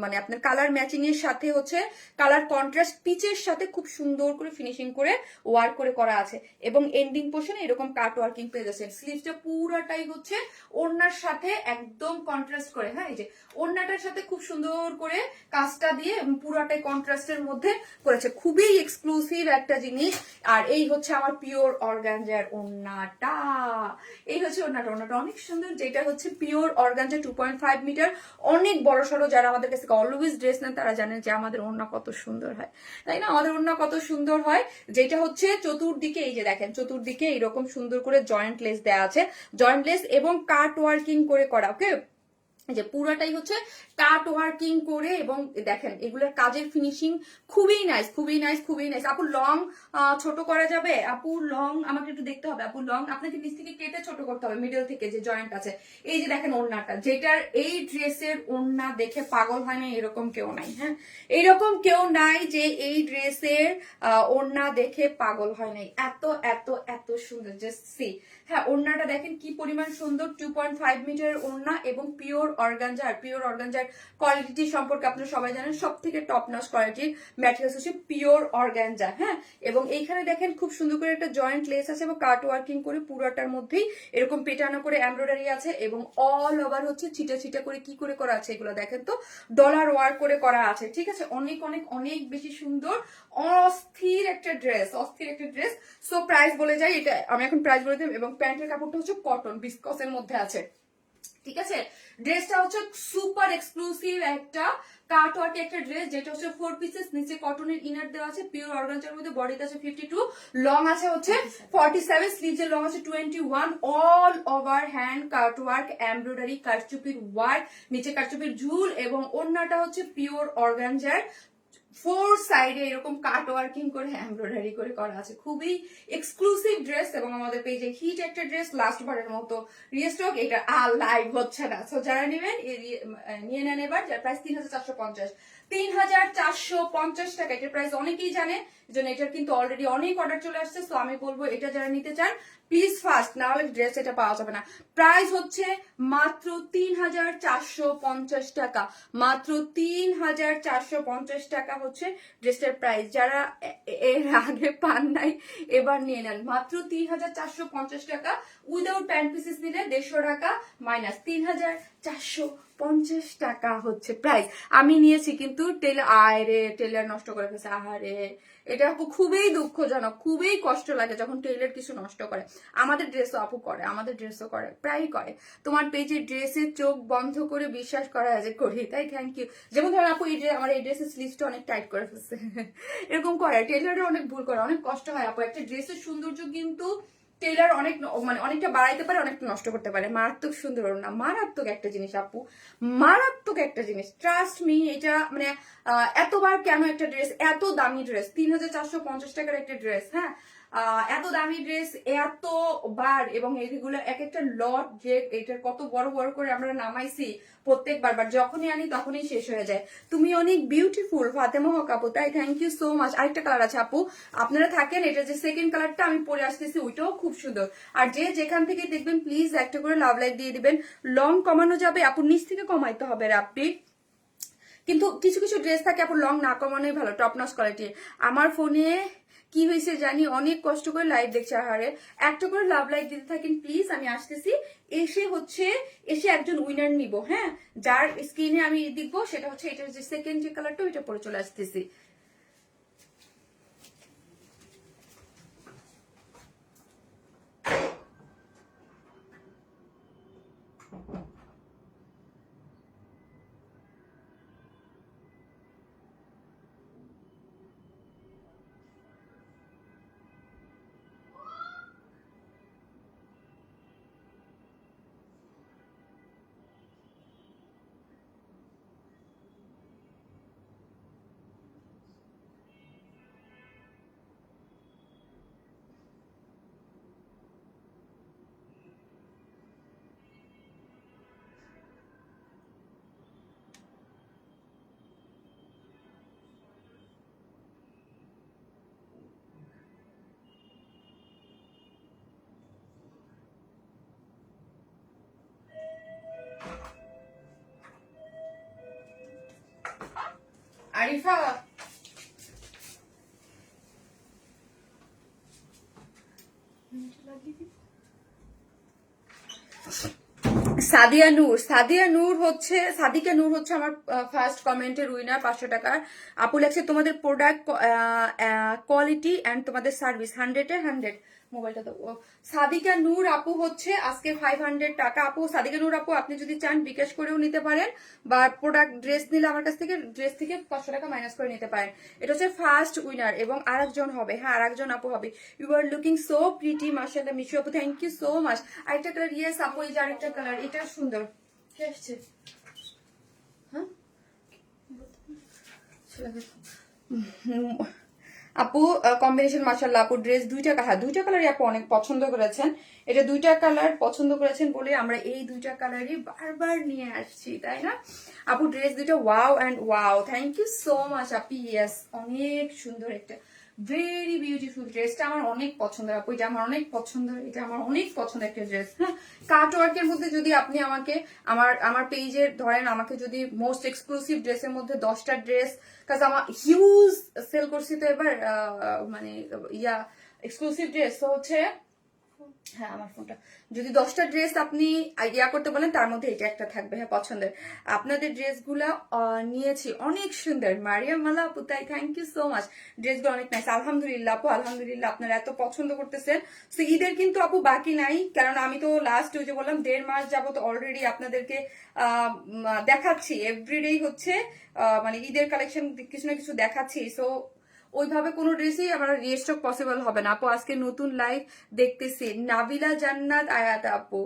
মানে আপনার কালার ম্যাচিং এর সাথে হচ্ছে কালার কন্ট্রাস্ট পিচের সাথে খুব সুন্দর করে ফিনিশিং করে ওয়ার্ক করে করা আছে, এবং এন্ডিং পোর্শনে এরকম কাট ওয়ার্কিং পেয়ে যাচ্ছে। স্লিভসটা পুরোটাই হচ্ছে ওড়নার সাথে একদম কন্ট্রাস্ট করে, হ্যাঁ এই যে ওড়নাটার সাথে খুব সুন্দর করে কাজটা দিয়ে পুরোটাই কন্ট্রাস্টের মধ্যে করেছে, খুবই এক্সক্লুসিভ একটা জিনিস। আর এই হচ্ছে আমার পিওর অর্গানজার ওড়নাটা, এই হচ্ছে ওড়নাটা, ওড়নাটা অনেক সুন্দর, যেটা হচ্ছে পিওর অর্গানজা 2.5 মিটার, অনেক বড় সড়ো। যারা আমাদের কাছে অলওয়েজ ড্রেস নেন তারা জানেন যে আমাদের ওড়না কত সুন্দর হয়, তাই না, আমাদের ওড়না কত সুন্দর হয়। যেটা হচ্ছে চতুর্দিকে এই যে দেখেন চতুর্দিকে এরকম সুন্দর করে জয়েন্ট লেস দেওয়া আছে, জয়েন্ট লেস এবং কাট ওয়ার্কিং করে করা, ওকে, যে পুরাটাই হচ্ছে কাট ওয়ার্কিং করে। এবং দেখেন এগুলোর কাজের ফিনিশিং খুবই নাইস, খুবই নাইস, খুবই নাইস। আপু লং ছোট করা যাবে, আপু লং আমাকে একটু দেখতে হবে, আপু লং আপনাকে নিচ থেকে কেটে ছোট করতে হবে, মিডল থেকে যে জয়েন্ট আছে। এই যে দেখেন ওড়নাটা, যেটার এই ড্রেসের ওড়না দেখে পাগল হয় না এরকম কেউ নাই, হ্যাঁ এইরকম কেউ নাই যে এই ড্রেসের ওড়না দেখে পাগল হয় নাই, এত এত এত সুন্দর, জাস্ট সি। হ্যাঁ ওড়নাটা দেখেন কি পরিমাণ সুন্দর, 2.5 মিটারের ওড়না এবং পিওর অর্গানজা। আর পিওর অর্গানজার কোয়ালিটি সম্পর্কে আপনারা সবাই জানেন, সব থেকে টপ নচ কোয়ালিটির ম্যাটেরিয়ালস হচ্ছে পিওর অর্গানজা। হ্যাঁ, এবং এইখানে দেখেন খুব সুন্দর করে একটা জয়েন্ট লেস আছে এবং কাট ওয়ার্কিং করে পুরোটার মধ্যেই এরকম পেটানো করে এমব্রয়ডারি আছে এবং অল ওভার হচ্ছে ছিটা ছিটা করে কি করে করা আছে এগুলো দেখেন তো, ডলার ওয়ার্ক করে করা আছে। ঠিক আছে, অনেক অনেক অনেক বেশি সুন্দর, অস্থির একটা ড্রেস, অস্থির একটা ড্রেস। সো প্রাইস বলে যাই, এটা আমি এখন প্রাইস বলে দিই। এবং প্যান্টের কাপড়টা হচ্ছে কটন বিসকসের মধ্যে আছে। ঠিক আছে, ড্রেসটা হচ্ছে সুপার এক্সক্লুসিভ একটা কাট ওয়ার্ক একটা ড্রেস, যেটা হচ্ছে 4 পিসেস, নিচে কটনের ইনার দেওয়া আছে পিওর অর্গানজার মধ্যে, বডিতে আছে 52, লং আছে হচ্ছে 47, স্লিভসের লং আছে 21, all over hand cut work embroidery কারচুপির ওয়ার্ক, নিচে কারচুপির ঝুল এবং ওড়নাটা হচ্ছে পিওর অর্গানজার 4 সাইডে এরকম কাট ওয়ার্কিং করে এমব্রয়ডারি করে করা আছে। খুবই এক্সক্লুসিভ ড্রেস এবং আমাদের পেজে হিট একটা ড্রেস, লাস্ট বারের মতো রিস্টক, এটা আর লাইভ হচ্ছে না। সো যারা নেবেন নিয়ে নেন এবার। যার প্রাইস 3450, 3450 টাকা। এটার প্রাইস অনেকেই জানে, জন্য এটার কিন্তু অলরেডি অনেক অর্ডার চলে আসছে। সো আমি বলবো এটা যারা নিতে চান প্লিজ ফার্স্ট, না হলে ড্রেস এটা পাওয়া যাবে না। প্রাইস হচ্ছে মাত্র 3450 টাকা, মাত্র 3450 টাকা হচ্ছে ড্রেসের প্রাইস। যারা এর আগে পান নাই এবার নিয়ে নেন, মাত্র 3450 টাকা। উইদাউট প্যান্ট পিসেস নিলে 150 টাকা মাইনাস, 3450 টাকা হচ্ছে প্রাইস। আমি নিয়েছি কিন্তু টেলার, আয় রে টেলার নষ্ট করে ফেলছে, আহারে এটা আপু খুবই দুঃখজনক, খুবই কষ্ট লাগে যখন টেলার কিছু নষ্ট করে। আমাদের ড্রেসও আপু করে, আমাদের ড্রেসও করে, প্রায়ই করে। তোমার পেজে ড্রেসের চোখ বন্ধ করে বিশ্বাস করা যে করি, তাই থ্যাংক ইউ। যেমন ধরো আপু এই আমার এই ড্রেসের স্লিভসটা অনেক টাইট করে ফেলছে, এরকম করে টেলাররা অনেক ভুল করে, অনেক কষ্ট হয় আপু। একটা ড্রেসের সৌন্দর্য কিন্তু টেলার অনেক মানে অনেকটা বাড়াইতে পারে, অনেকটা নষ্ট করতে পারে। মারাত্মক সুন্দর না, মারাত্মক একটা জিনিস আপু, মারাত্মক একটা জিনিস, ট্রাস্ট মি। এটা মানে এতবার কেন একটা ড্রেস, এত দামি ড্রেস, 3450 টাকার একটা ড্রেস, হ্যাঁ এত দামি ড্রেস এতবার, এবং এইগুলো এক একটা লট, যে এটার কত বড় বড় করে আমরা নামাইছি প্রত্যেকবার, বাট যখনই আনি তখনই শেষ হয়ে যায়। তুমি অনেক বিউটিফুল ফাতেমা হক আপু, তাই থ্যাংক ইউ সো মাচ। আরেকটা কালার আছে আপু, আপনারা থাকেন, এটা যে সেকেন্ড কালারটা আমি পরে আসতেছি, ওইটাও খুব সুন্দর। আর যে যেখান থেকে দেখবেন প্লিজ একটা করে লাভ লাইক দিয়ে দিবেন। লং কমানো যাবে আপু, নিচ থেকে কমাইতে হবে রাপটি, কিন্তু কিছু কিছু ড্রেস থাকে আপু লং না কমানোই ভালো, টপ নচ কোয়ালিটি। আমার ফোনে কি হয়েছে জানি, অনেক কষ্ট করে লাইভ দেখছে, আহারে একটা করে লাভ লাইক দিতে থাকেন প্লিজ। আমি আসতেছি, এসে একজন উইনার নিব, হ্যাঁ যার স্ক্রিনে আমি দেখবো, সেটা হচ্ছে এটা হচ্ছে সেকেন্ড যে কালারটা, ওইটা পরে চলে আসতেছি। আরিফা সাদিয়া নূর হচ্ছে, সাদিকা নূর হচ্ছে আমার ফার্স্ট কমেন্টের উইনার 500 টাকার। আপু লেখছে তোমাদের প্রোডাক্ট কোয়ালিটি এন্ড তোমাদের সার্ভিস 100-এর 100। মোবাইলটা তো সাদিকা নূর আপু হচ্ছে আজকে 500 টাকা। আপু সাদিকা নূর আপু, আপনি যদি চান বিকাশ করেও নিতে পারেন, বা প্রোডাক্ট ড্রেস নিলে আমার কাছ থেকে ড্রেস থেকে 500 টাকা মাইনাস করে নিতে পারেন। এটা হচ্ছে ফার্স্ট উইনার এবং আরেকজন হবে, হ্যাঁ আরেকজন আপু হবে। You are looking so pretty মাশাআল্লাহ মিশু আপু, থ্যাংক ইউ সো মাচ। আরেকটা কালার, ইয়েস আপু এই যে আরেকটা কালার, এটা সুন্দর। কে আসছে? হ্যাঁ আপু কম্বিনেশন মাশাআল্লাহ আপু, ড্রেস দুইটা কালারই আপু অনেক পছন্দ করেছেন। এটা দুইটা কালার পছন্দ করেছেন বলে আমরা এই দুইটা কালারই বারবার নিয়ে আসছি, তাই না আপু? ড্রেস দুইটা wow and wow, thank you so much আপু। ইয়েস, অনেক সুন্দর একটা ভেরি বিউটিফুল ড্রেসটা আমার অনেক পছন্দের আপু, এটা আমার অনেক পছন্দের, এটা আমার অনেক পছন্দের একটা ড্রেস। হ্যাঁ, কাট ওয়ার্কের মধ্যে যদি আপনি আমাকে আমার পেজে ধরেন আমাকে যদি মোস্ট এক্সক্লুসিভ ড্রেসের মধ্যে 10টা ড্রেস, কাজ আমার হিউজ সেল করছি তো এবার মানে এক্সক্লুসিভ ড্রেস তো হচ্ছে, হ্যাঁ আমার ফোনটা, যদি 10টা ড্রেস আপনি করতে বলেন তার মধ্যে এটা একটা থাকবে। হ্যাঁ পছন্দের আপনাদের ড্রেসগুলা নিয়েছি, অনেক সুন্দর মারিয়াম মালা আপু, তাই থ্যাংক ইউ সো মাচ। ড্রেসগুলো অনেক নাইস, আলহামদুলিল্লাহ আপু, আলহামদুলিল্লাহ আপনারা এত পছন্দ করতেছেন। তো ঈদের কিন্তু আপু বাকি নাই, কারণ আমি তো লাস্ট ওই যে বললাম 1.5 মাস যাবত অলরেডি আপনাদেরকে দেখাচ্ছি, এভরিডেই হচ্ছে মানে ঈদের কালেকশন কিছু না কিছু দেখাচ্ছি। সো ওইভাবে কোনো ড্রেসই আমার রিস্টক পসিবল হবে না আপু। আজকে নতুন লাইভ দেখতেছি, নাবিলা জান্নাত আয়াত আপু,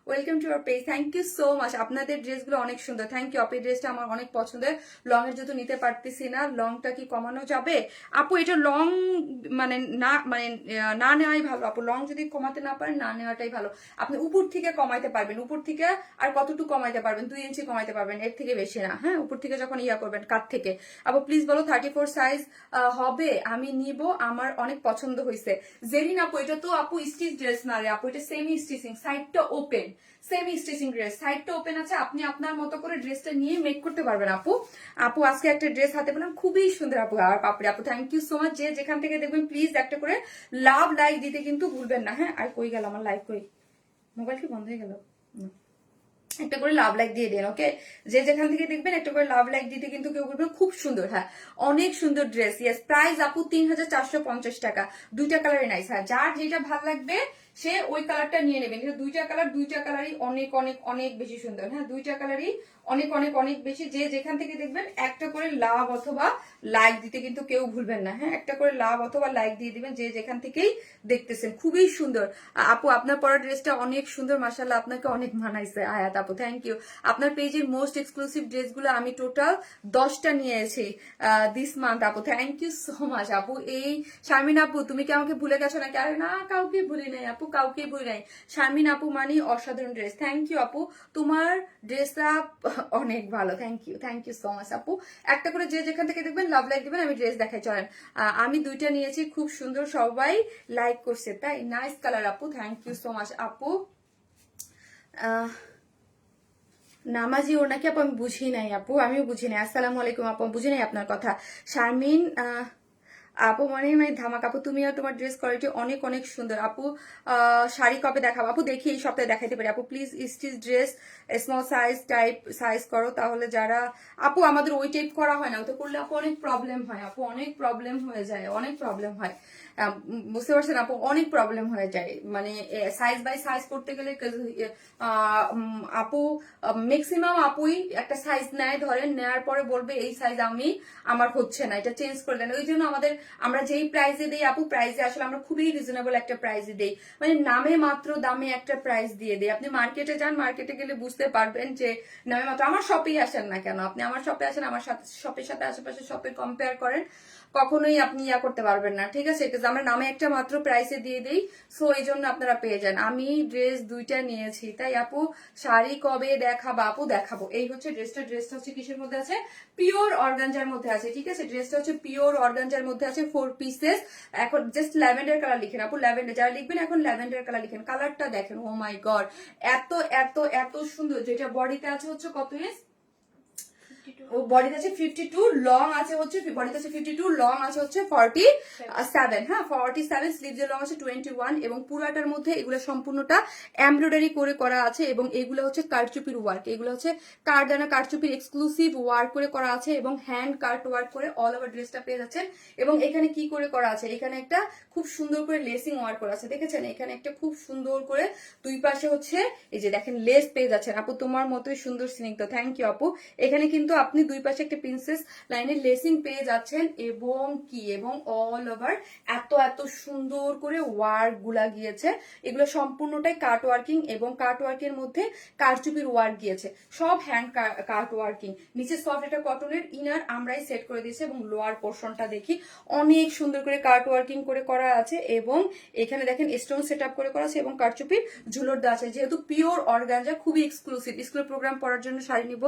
welcome to our page, thank you so much. আপনাদের ড্রেসগুলো অনেক সুন্দর, থ্যাংক ইউ আপু। এই ড্রেসটা আমার অনেক পছন্দের, লং এর যেহেতু নিতে পারতেছি না, লংটা কি কমানো যাবে আপু? এটা লং মানে না নেওয়াই ভালো আপু, লং যদি কমাতে না পারেন না নেওয়াটাই ভালো। আপনি উপর থেকে কমাইতে পারবেন, উপর থেকে আর কতটুকু কমাইতে পারবেন, 2 ইঞ্চি কমাইতে পারবেন, এর থেকে বেশি না। হ্যাঁ, উপর থেকে যখন করবেন কাট থেকে। আপু প্লিজ বলো 34 সাইজ হবে, আমি নিব, আমার অনেক পছন্দ হয়েছে। জেরিন আপু এটা তো আপু স্টিচ ড্রেস না রে আপু, এটা সেমি স্টিচিং, সাইডটা ওপেন, সেমি স্টিচিং ড্রেস, সাইডটা ওপেন আছে, আপনি আপনার মতো করে ড্রেসটা নিয়ে মেক করতে পারবেন আপু। আপু আজকে একটা ড্রেস হাতে পেলাম, খুবই সুন্দর আপু, আর পাপড়ি আপু থ্যাংক ইউ সো মাচ। যে যেখান থেকে দেখবেন প্লিজ একটা করে লাভ লাইক দিতে কিন্তু ভুলবেন না। হ্যাঁ, আর কই গেল আমার লাইক, কই মোবাইল কি বন্ধ হয়ে গেল? একটা করে লাভ লাইক দিয়ে দিন, ওকে? যে যেখান থেকে দেখবেন একটা করে লাভ লাইক দিতে কিন্তু কেউ বলবেন খুব সুন্দর। হ্যাঁ, অনেক সুন্দর ড্রেস। ইয়েস, প্রাইস আপু 3450 টাকা, 2টা কালারই নাইস। হ্যাঁ, যার যেটা ভালো লাগবে সে ওই কালারটা নিয়ে নেবেন। এটা 2টা কালার, 2টা কালারই অনেক অনেক অনেক বেশি সুন্দর। হ্যাঁ, 2টা কালারই অনেক অনেক অনেক বেশি। যে যেখান থেকে দেখবেন একটা করে লাভ অথবা লাইক দিতে কিন্তু কেউ ভুলবেন না। হ্যাঁ, একটা করে লাভ অথবা লাইক দিয়ে দিবেন যে যেখান থেকেই দেখতেছেন। খুবই সুন্দর আপু, আপনার পরা ড্রেসটা অনেক সুন্দর, মাশাআল্লাহ, আপনাকে অনেক মানাইছে আয়াত আপু, থ্যাংক ইউ। আপনার পেজের মোস্ট এক্সক্লুসিভ ড্রেসগুলো আমি টোটাল 10টা নিয়েছি দিস মান্থ আপু, থ্যাংক ইউ সো মাচ আপু। এই শারমিন আপু তুমি কি আমাকে ভুলে গেছো নাকি? আরে না, কাউকে ভুলি নাই আপু, কাউকে ভুলি নাই। শারমিন আপু মানে অসাধারণ ড্রেস, থ্যাংক ইউ আপু, তোমার ড্রেসটা অনেক ভালো, থ্যাংক ইউ সো মাচ আপু। একটা করে যে যেখান থেকে দেখবেন লাভ লাইক দিবেন, আমি ড্রেস দেখাই চলেন। আমি 2টা নিয়েছি, খুব সুন্দর, সবাই লাইক করছে, তাই নাইস কালার আপু, থ্যাংক ইউ সো মাচ আপু। নামাজি ওর নাকি আপু? আমি বুঝি নাই আপু, আমিও বুঝি নাই। আসসালামু আলাইকুম আপু, বুঝি নাই আপনার কথা। শারমিন আপু মানে ধামাক আপু, তুমি আর তোমার ড্রেস কোয়ালিটি অনেক অনেক সুন্দর আপু। শাড়ি কবে দেখাবো আপু? দেখি এই সপ্তাহে দেখাইতে পারি আপু। Please stitch dress small size type size করো, তাহলে যারা আপু আমাদের ওই টাইপ করা হয় না, ওটা করলে আপু অনেক প্রবলেম হয় আপু, অনেক প্রবলেম হয়ে যায়, অনেক প্রবলেম হয়। বুঝতে পারছেন আপু, অনেক প্রবলেম হয়ে যায়, মানে সাইজ বাই সাইজ করতে গেলে আপু ম্যাক্সিমাম আপুই একটা সাইজ নেয়, ধরেন নেওয়ার পরে বলবে এই সাইজ আমার হচ্ছে না, এটা চেঞ্জ করে দেন। ওই জন্য আমরা যেই প্রাইসে দেই আপু, প্রাইসে আসলে আমরা খুবই রিজনেবল একটা প্রাইসে দেই, মানে নামে মাত্র দামে একটা প্রাইস দিয়ে দেই। আপনি মার্কেটে যান, মার্কেটে গেলে বুঝতে পারবেন যে নামে মাত্র। আমার শপেই আসেন না কেন, আপনি আমার শপে আসেন, আমার শপের সাথে আশেপাশে শপে কম্পেয়ার করেন, কখনোই আপনি করতে পারবেন না, ঠিক আছে? আমরা নামে একটা মাত্র প্রাইসে দিয়ে দিই, সো এই জন্য আপনারা পেয়ে যান। আমি ড্রেস 2টা নিয়েছি, তাই আপু শাড়ি কবে দেখাবা আপু? দেখাবো। এই হচ্ছে ড্রেসটা হচ্ছে কিসের মধ্যে আছে? পিওর অর্গানজার মধ্যে আছে, ঠিক আছে? ড্রেসটা হচ্ছে পিওর অর্গানজার মধ্যে আছে, 4 পিসেস। এখন জাস্ট ল্যাভেন্ডার কালার লিখেন আপু, ল্যাভেন্ডার যারা লিখবেন এখন ল্যাভেন্ডার কালার লিখেন। কালারটা দেখেন, ও মাই গড, এত এত এত সুন্দর। যেটা বডিতে আছে হচ্ছে কত ইঞ্চ? ও বডিতে আছে 52, লং আছে হচ্ছে, বডিতে আছে 52, লং আছে হচ্ছে 47। হ্যাঁ, 47, স্লিভসের লং আছে 21, এবং পুরাটার মধ্যে এগুলো সম্পূর্ণটা এমব্রয়ডারি করে করা আছে, এবং এগুলো হচ্ছে কারচুপির ওয়ার্ক, এগুলো হচ্ছে কারদানা কারচুপির এক্সক্লুসিভ ওয়ার্ক করে করা আছে, এবং হ্যান্ড কাট ওয়ার্ক করে অল ওভার ড্রেসটা পেয়ে যাচ্ছেন। এবং এখানে কি করে করা আছে? এখানে একটা খুব সুন্দর করে লেসিং ওয়ার্ক করা আছে, দেখেছেন? এখানে একটা খুব সুন্দর করে দুই পাশে হচ্ছে এই যে দেখেন লেস পেয়ে যাচ্ছেন। আপু তোমার মতোই সুন্দর স্নিগ্ধ, থ্যাংক ইউ আপু। এখানে কিন্তু আপনি দুই পাশে একটা প্রিন্সেস লাইনের লেসিং পেয়ে যাচ্ছেন, এবং অল ওভার এত এত সুন্দর করে ওয়ার্ক গুলা গিয়েছে। এগুলো সম্পূর্ণটাই কাট ওয়ার্কিং, এবং কাট ওয়ার্কের মধ্যে কারচুপির ওয়ার্ক গিয়েছে, সব হ্যান্ড কাট ওয়ার্কিং। নিচে সফট একটা কটনের ইনার আমরাই সেট করে দিয়েছি, এবং লোয়ার পোর্শনটা দেখি অনেক সুন্দর করে কাট ওয়ার্কিং করে করা আছে, এবং এখানে দেখেন স্টোন সেট আপ করে করা আছে, এবং কারচুপির ঝুলর দেওয়া আছে। যেহেতু পিওর অর্গানজা, খুবই এক্সক্লুসিভ। স্কুলের প্রোগ্রাম পড়ার জন্য শাড়ি নিব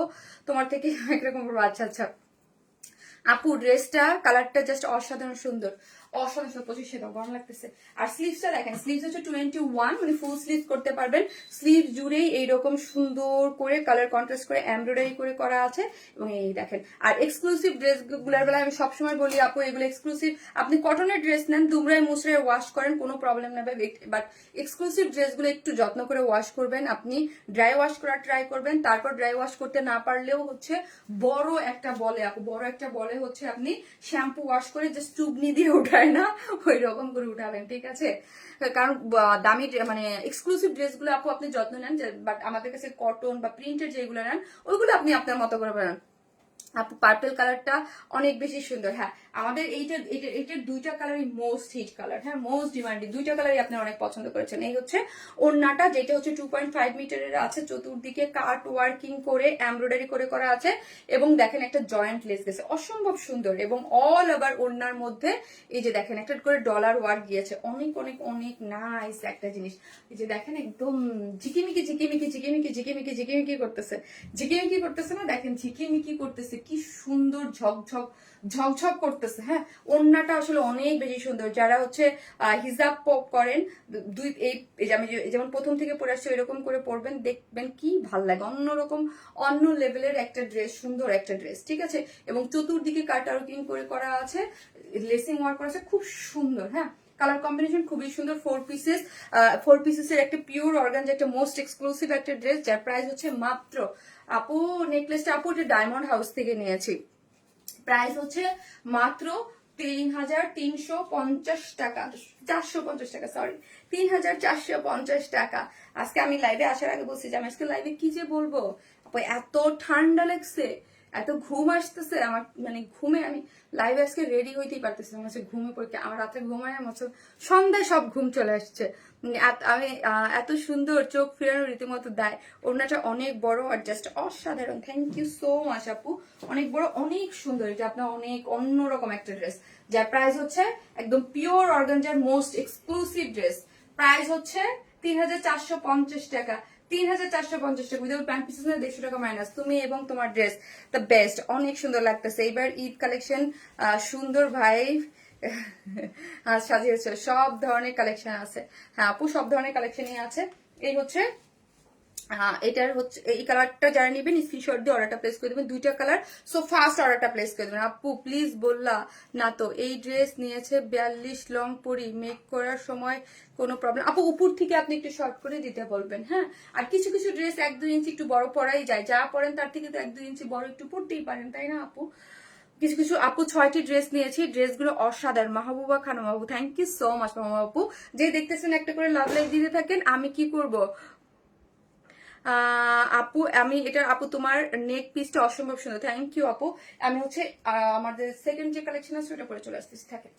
তোমার থেকে, একরকম। আচ্ছা আচ্ছা আপু, ড্রেসটা কালারটা জাস্ট অসাধারণ সুন্দর, অসাধারণ 25 দাও, গরম লাগতেছে। আর স্লিভসটা দেখেন, স্লিভস হচ্ছে 21, মানে ফুল স্লিভ করতে পারবেন। স্লিভ জুড়েই এইরকম সুন্দর করে কালার কন্ট্রাস্ট করে এমব্রয়ডারি করে করা আছে। এবং এই দেখেন, আর এক্সক্লুসিভ ড্রেস গুলার বেলা আমি সবসময় বলি আপু এগুলো এক্সক্লুসিভ। আপনি কটনের ড্রেস নেন, দুমড়ায় মুচড়ায় ওয়াশ করেন, কোনো প্রবলেম নেবে, বাট এক্সক্লুসিভ ড্রেসগুলো একটু যত্ন করে ওয়াশ করবেন। আপনি ড্রাই ওয়াশ করার ট্রাই করবেন, তারপর ড্রাই ওয়াশ করতে না পারলেও হচ্ছে বড় একটা বলে আপু, বড় একটা বলে হচ্ছে আপনি শ্যাম্পু ওয়াশ করে জাস্ট চুগনি দিয়ে উঠায় না, ওই রকম করে উঠাবেন, ঠিক আছে? কারণ দামি মানে এক্সক্লুসিভ ড্রেসগুলো আপু আপনি যত্ন নেন, বাট আমাদের কাছে কটন বা প্রিন্টের যেগুলো নেন ওইগুলো আপনি আপনার মতো করে বানান। আপু পার্পল কালারটা অনেক বেশি সুন্দর। হ্যাঁ, আমাদের এইটার দুইটা কালারই মোস্ট হিট কালার, হ্যাঁ মোস্ট ডিমান্ডিং, দুইটা কালারই আপনারা অনেক পছন্দ করেছেন। এই হচ্ছে ওড়নাটা, যেটা হচ্ছে 2.5 মিটারের আছে, চতুর্দিকে কাট ওয়ার্কিং করে এমব্রয়ডারি করে করা আছে, এবং দেখেন একটা জয়েন্ট লেস গেছে, অসম্ভব সুন্দর। এবং অল ওভার ওড়নার মধ্যে এই যে দেখেন একটা করে ডলার ওয়ার্ক গিয়েছে, অনেক অনেক অনেক নাইস একটা জিনিস। এই যে দেখেন একদম ঝিকিমিকি ঝিকিমিকি ঝিকিমিকি ঝিকিমিকি ঝিকিমিকি করতেছে, ঝিকিমিকি করতেছে না, দেখেন ঝিকিমিকি করতেছে, কি সুন্দর ঝকঝক ঝকঝক করতেছে। হ্যাঁ, ওড়নাটা আসলে অনেক বেশি সুন্দর। যারা হচ্ছে হিজাব করেন, দুই এই আমি যেমন প্রথম থেকে পরে আসছি এরকম করে পরবেন, দেখবেন কি ভাল লাগে, অন্যরকম অন্য লেভেলের একটা ড্রেস, সুন্দর একটা ড্রেস, ঠিক আছে? এবং চতুর্দিকে কাটারকিং করে করা আছে, লেসিং ওয়ার্ক করা আছে, খুব সুন্দর। হ্যাঁ, কালার কম্বিনেশন খুবই সুন্দর। 4 পিসেসের একটা পিওর অর্গানজা, একটা মোস্ট এক্সক্লুসিভ একটা ড্রেস, যার প্রাইস হচ্ছে মাত্র, আপু নেকলেসটা আপু এটা ডায়মন্ড হাউস থেকে নিয়েছি, প্রাইস হচ্ছে মাত্র 3,350 টাকা, 450 টাকা, সরি 3,450 টাকা। আজকে আমি লাইভে আসার আগে বলছি যে আমি আজকে লাইভে কি যে বলবো আপু, এত ঠান্ডা লাগছে, এত ঘুম আসতেছে আমার, মানে ঘুমে আমি লাইভে আজকে রেডি হইতেই পারতেছি না, আমার ঘুমে পড়ে আমার রাতে ঘুমায় আমার সন্ধ্যায় সব ঘুম চলে আসছে। আমি এত সুন্দর, চোখ ফেরানো রীতিমতো দেয়। ওড়নাটা অনেক বড় আর জাস্ট অসাধারণ। থ্যাংক ইউ সো মাচ আপু, অনেক বড় অনেক সুন্দর। এটা আপনার অনেক অন্যরকম একটা ড্রেস, যার প্রাইস হচ্ছে একদম pure organza most exclusive dress, price হচ্ছে 3,450 টাকা। 3,450 টাকা উইদাউট প্যান্ট পিসেস, 150 টাকা মাইনাস। তুমি এবং তোমার ড্রেস দ্য বেস্ট, অনেক সুন্দর লাগতেছে। এবার ঈদ কালেকশন সুন্দর ভাই সাজিয়েছে, সব ধরনের কালেকশন আছে। হ্যাঁ আপু, সব ধরনের কালেকশনই আছে। এই হচ্ছে এটার হচ্ছে এই কালারটা যারা নেবেন স্ক্রিনশট দিয়ে অর্ডারটা প্লেস করে দেবেন, দুইটা কালার, সো ফার্স্ট অর্ডারটা প্লেস করে দেবেন। আপু প্লিজ বললা না তো, এই ড্রেস নিয়েছে 42 লং পরি, মেক করার সময় কোনো প্রবলেম? আপু উপর থেকে আপনি একটু শর্ট করে দিতে বলবেন। হ্যাঁ, আর কিছু কিছু ড্রেস 1-2 ইঞ্চি একটু বড় পরাই যায়, যা পরেন তার থেকে তো 1-2 ইঞ্চি বড় একটু পরতেই পারেন, তাই না আপু? কিছু কিছু আপু 6টি ড্রেস নিয়েছি, ড্রেসগুলো অসাধারণ। মাহবুবা খানম আপু, thank you so much Mahbuba আপু, যে দেখতেছেন একটা করে লাভ লাইক দিতে থাকেন। আমি কি করব আপু, আমি এটা আপু তোমার নেক পিসটা অসম্ভব সুন্দর, থ্যাংক ইউ আপু। আমি হচ্ছে আমাদের সেকেন্ড যে কালেকশন আছে ওটা পরে চলে আসতেছি, থাকে।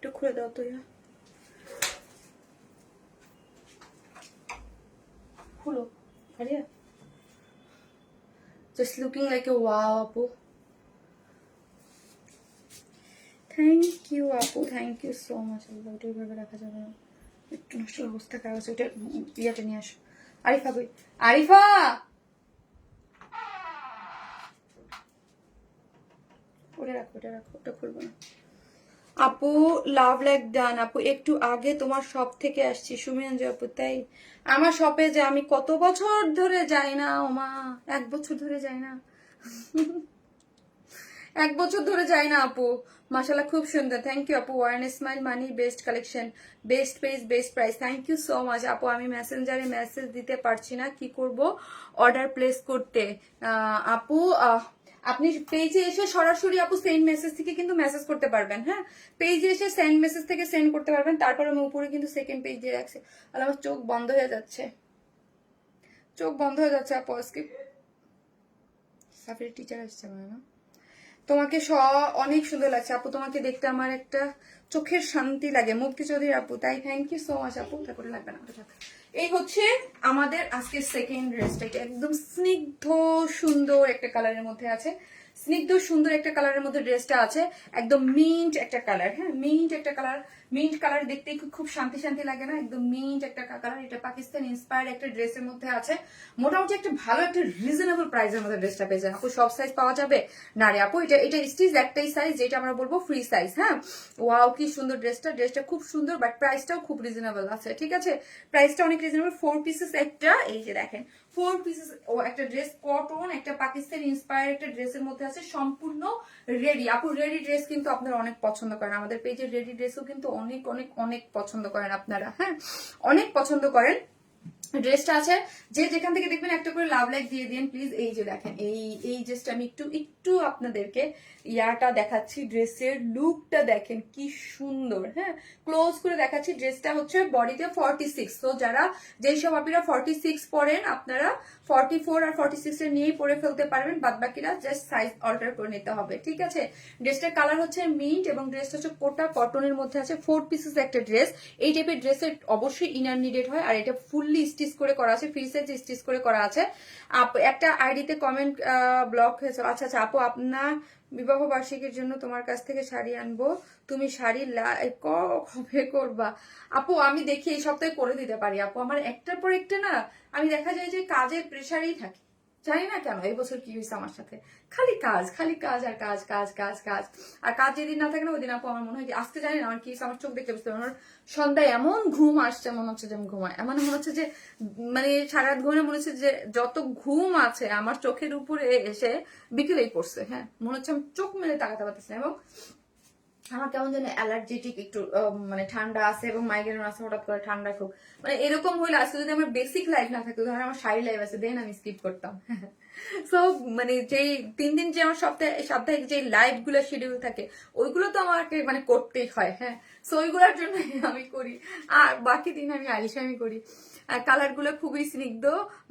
একটু খুলে দাও তো, খুলো, Aria, just looking like a wow আপু, থ্যাংক ইউ আপু, থ্যাংক ইউ সো মাচ। ওইটা ওইভাবে রাখা যাবে না, একটু নষ্ট অবস্থা খারাপ আছে, ওইটা ইয়াটা নিয়ে আসো। আরিফা কই? আরিফা, খুলে রাখো, এটা রাখো, ওটা খুলবো না। আপু লাভ লাইক ডান আপু, একটু আগে তোমার শপ থেকে আসছি সুমিয়াঞ্জু আপু। তাই আমার শপে যে আমি কত বছর ধরে যাই না, ও মা 1 বছর ধরে যাই না। 1 বছর ধরে যাই না আপু। মাশাআল্লাহ খুব সুন্দর, থ্যাংক ইউ আপু। ওয়ার্ন স্মাইল মানি best collection, best page, best price, thank you so much আপু। আমি মেসেঞ্জারে মেসেজ দিতে পারছি না, কি করব অর্ডার প্লেস করতে? আপু আপনি পেজে এসে সরাসরি আপু সেন্ড মেসেজ থেকে কিন্তু মেসেজ করতে পারবেন। হ্যাঁ, পেজে এসে সেন্ড মেসেজ থেকে সেন্ড করতে পারবেন। তারপর আমি উপরে কিন্তু সেকেন্ড পেজ দিয়ে রাখছি। আর আমার চোখ বন্ধ হয়ে যাচ্ছে, চোখ বন্ধ হয়ে যাচ্ছে আপু। আজকে সাফির টিচার আসছে মনে হয় না? তোমাকে অনেক সুন্দর লাগছে আপু, তোমাকে দেখতে আমার একটা চোখের শান্তি লাগে। মুক্তি চৌধুরী আপু, তাই থ্যাংক ইউ সো মাচ আপু। তারপরে লাগবে না। এই হচ্ছে আমাদের আজকে সেকেন্ড ড্রেসটা। এটা একদম স্নিগ্ধ সুন্দর একটা কালারের মধ্যে আছে, স্নিগ্ধ সুন্দর একটা কালারের মধ্যে ড্রেসটা আছে। একদম মিন্ট একটা কালার, হ্যাঁ মিন্ট একটা কালার। মিন্ট কালার দেখতে খুব শান্তি শান্তি লাগে না? একদম মিন্ট একটা কালার। এটা পাকিস্তান ইন্সপায়ার্ড একটা ড্রেসের মধ্যে আছে। মোটামুটি একটা ভালো একটা রিজনেবল প্রাইসের মধ্যে ড্রেসটা পেয়ে যান আপু। সব সাইজ পাওয়া যাবে না রে আপু, এটা এটা স্টিচ একটাই সাইজ, যেটা আমরা বলবো ফ্রি সাইজ। হ্যাঁ, ওয়াও কি সুন্দর ড্রেসটা, ড্রেসটা খুব সুন্দর, বাট প্রাইসটাও খুব রিজনেবল আছে। ঠিক আছে, প্রাইসটা অনেক রিজনেবল। 4 পিসেস একটা, এই যে দেখেন 4 পিসেস ও একটা ড্রেস, কটন একটা পাকিস্তান ইন্সপায়ার্ড একটা ড্রেসের মধ্যে আছে, সম্পূর্ণ রেডি আপু। রেডি ড্রেস কিন্তু আপনারা অনেক পছন্দ করেন, আমাদের পেজের রেডি ড্রেসও কিন্তু অনেক অনেক অনেক পছন্দ করেন আপনারা। হ্যাঁ, অনেক পছন্দ করেন। ড্রেসটা আছে, যে যেখান থেকে দেখবেন একটা করে লাভ লাইক দিয়ে দিন প্লিজ। এই যে দেখেন, এই ড্রেসটা আমি একটু একটু আপনাদেরকে ইয়াটা দেখাচ্ছি, ড্রেসের লুকটা দেখেন কি সুন্দর। হ্যাঁ, ক্লোজ করে দেখাচ্ছি। ড্রেসটা হচ্ছে বডিতে 46, তো যারা যেই সব আপনারা 46 পরেন আপনারা 44 আর 46 এর নিয়েই পরে ফেলতে পারবেন, বাদ বাকিরা জাস্ট সাইজ অল্টার করে নিতে হবে। ঠিক আছে, ড্রেসটার কালার হচ্ছে মিন্ট এবং ড্রেসটা হচ্ছে কোটা কটনের মধ্যে আছে। 4 পিসেস একটা ড্রেস। এই টাইপের ড্রেসের অবশ্যই ইনার নিডেড হয়, আর এটা ফুললি স্টিচ করে করা আছে, ফ্রি সাইজ স্টিচ করে করা আছে। একটা আইডিতে কমেন্ট ব্লক হয়েছে। আচ্ছা আচ্ছা আপু, আপনার বিবাহ বার্ষিকীর জন্য তোমার কাছ থেকে শাড়ি আনবো, তুমি শাড়ি কবে করবা? আপু আমি দেখি এই সপ্তাহে করে দিতে পারি আপু। আমার একটার পর একটা না, আমি দেখা যায় যে কাজের প্রেশারেই থাকি, জানি না কেন এই বছর কি হয়েছে আমার সাথে। খালি কাজ, খালি কাজ আর কাজ কাজ কাজ কাজ। আর কাজ যেদিন না থাকে না ওই দিন আপু আমার মনে হয় কি আজকে জানি না আমার কি আমার চোখ দেখতে বুঝতে আমার সন্ধ্যায় এমন ঘুম আসছে, মনে হচ্ছে যে আমি ঘুমাই। এমন মনে হচ্ছে যে মানে সারা রাত ঘুমে মনে হচ্ছে যে যত ঘুম আছে আমার চোখের উপরে এসে বিকেলেই পড়ছে। হ্যাঁ, মনে হচ্ছে আমি চোখ মেলে তাকাতে পারতেছি না। এবং আমার কেমন যেন অ্যালার্জেটিক একটু মানে ঠান্ডা আছে এবং মাইগ্রেন আছে হঠাৎ করে, ঠান্ডা খুব মানে এরকম হইলে আজকে যদি আমার বেসিক লাইফ না থাকতো, ধর আমার শাড়ি লাইফ আছে, দেন আমি স্কিপ করতাম। সো মানে যেই 3 দিন যে আমার সাপ্তাহিক যে লাইফ গুলো শিডিউল থাকে ওইগুলো তো আমাকে মানে করতেই হয়। হ্যাঁ, সো ওইগুলোর জন্য আমি করি, আর বাকি দিন আমি আলিশামি করি। আর কালার গুলো খুবই স্নিগ্ধ,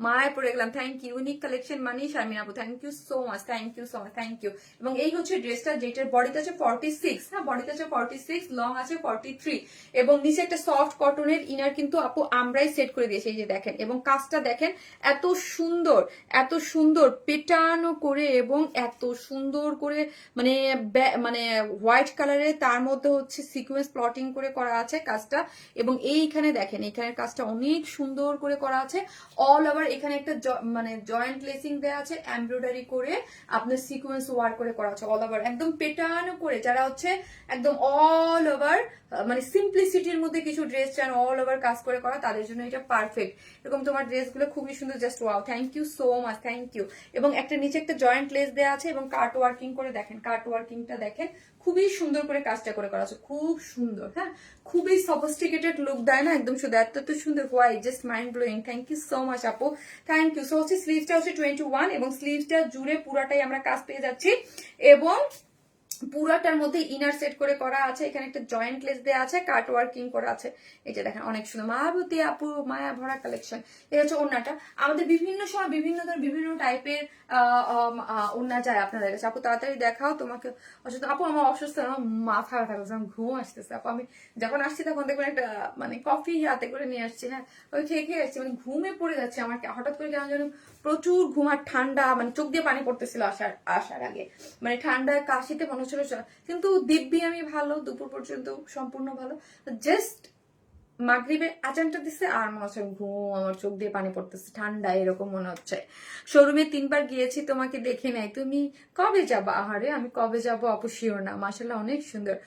মায় পড়ে গেলাম। থ্যাংক ইউ, ইউনিক কালেকশন মানি শারমিন আপু, thank you so much, thank you so much, thank you. এবং এই হচ্ছে ড্রেসটা, যেটার বডিতে আছে 46, হ্যাঁ বডিতে আছে 46, লং আছে 43, এবং নিচে একটা সফট কটনের ইনার কিন্তু আপু আমরাই সেট করে দিয়েছি। এই যে দেখেন, এবং কাজটা দেখেন এত সুন্দর, এত সুন্দর পেটানো করে, এবং এত সুন্দর করে মানে মানে হোয়াইট কালারের, তার মধ্যে হচ্ছে সিকোয়েন্স প্লটিং করে করা আছে কাজটা। এবং এইখানে দেখেন, এখানের কাজটা অনেক সুন্দর করে করা আছে। অল ওভার এখানে একটা মানে জয়েন্ট লেসিং দেওয়া আছে, এমব্রয়ডারি করে আপনার সিকোয়েন্স ওয়ার্ক করে করা আছে অল ওভার, একদম পেটানো করে। যারা হচ্ছে একদম অল ওভার মানে সিম্পলিসিটির মধ্যে কিছু ড্রেস চান অল ওভার কাজ করে করা, তাদের জন্য এটা পারফেক্ট। এরকম তোমার ড্রেসগুলো খুবই সুন্দর, just wow, thank you so much, thank you. এবং একটা নিচে একটা জয়েন্ট লেস দেওয়া আছে, এবং কাট ওয়ার্কিং করে দেখেন, কাট ওয়ার্কিংটা দেখেন খুবই সুন্দর করে কাজটা করে করা আছে, খুব সুন্দর। হ্যাঁ, খুবই সফিস্টিকেটেড লুক দেয় না একদম, শুধু এত সুন্দর, why just mind blowing. Thank you so much আপু, থ্যাংক ইউ। সো হচ্ছে স্লিভসটা হচ্ছে 21, এবং স্লিভসটা জুড়ে পুরাটাই আমরা কাজ পেয়ে যাচ্ছি, এবং পুরাটার মধ্যে ইনার সেট করে করা আছে। এখানে একটা জয়েন্ট লেস দেওয়া আছে, কাট ওয়ার্কিং করা আছে। এটা দেখেন অনেক সুন্দর, মায়াবতী আপু মায়া ভরা কালেকশন। এই হচ্ছে ওড়নাটা। আমাদের বিভিন্ন সময় বিভিন্ন ধরনের বিভিন্ন টাইপের ওড়না যায় আপনাদের কাছে। আপু তাড়াতাড়ি দেখাও, তোমাকে অসুস্থ আপু, আমার অসুস্থ, আমার মাথা ব্যথা করছে, আমার ঘুম আসতেছে আপু। আমি যখন আসছি তখন দেখবেন একটা মানে কফি হাতে করে নিয়ে আসছি, হ্যাঁ ওই খেয়ে আসছি, মানে ঘুমে পড়ে যাচ্ছে আমার হঠাৎ করে, কেন যেন প্রচুর ঘুম আর ঠান্ডা, মানে চোখ দিয়ে পানি পড়তেছিল আসার আগে, মানে ঠান্ডায় কাশিতে মনে হচ্ছিল। কিন্তু দিব্যি আমি ভালো, দুপুর পর্যন্ত সম্পূর্ণ ভালো। জাস্ট মাগরিবের আজানটা দিচ্ছে আর মনে হচ্ছে ঘুম, আমার চোখ দিয়ে পানি পড়তেছে, ঠান্ডা এরকম মনে হচ্ছে। শোরুমে 3বার গিয়েছি, তোমাকে দেখে নাই, তুমি কবে যাবা? আহারে আমি কবে যাবো আপু শিওর না। মাশাআল্লাহ অনেক সুন্দর,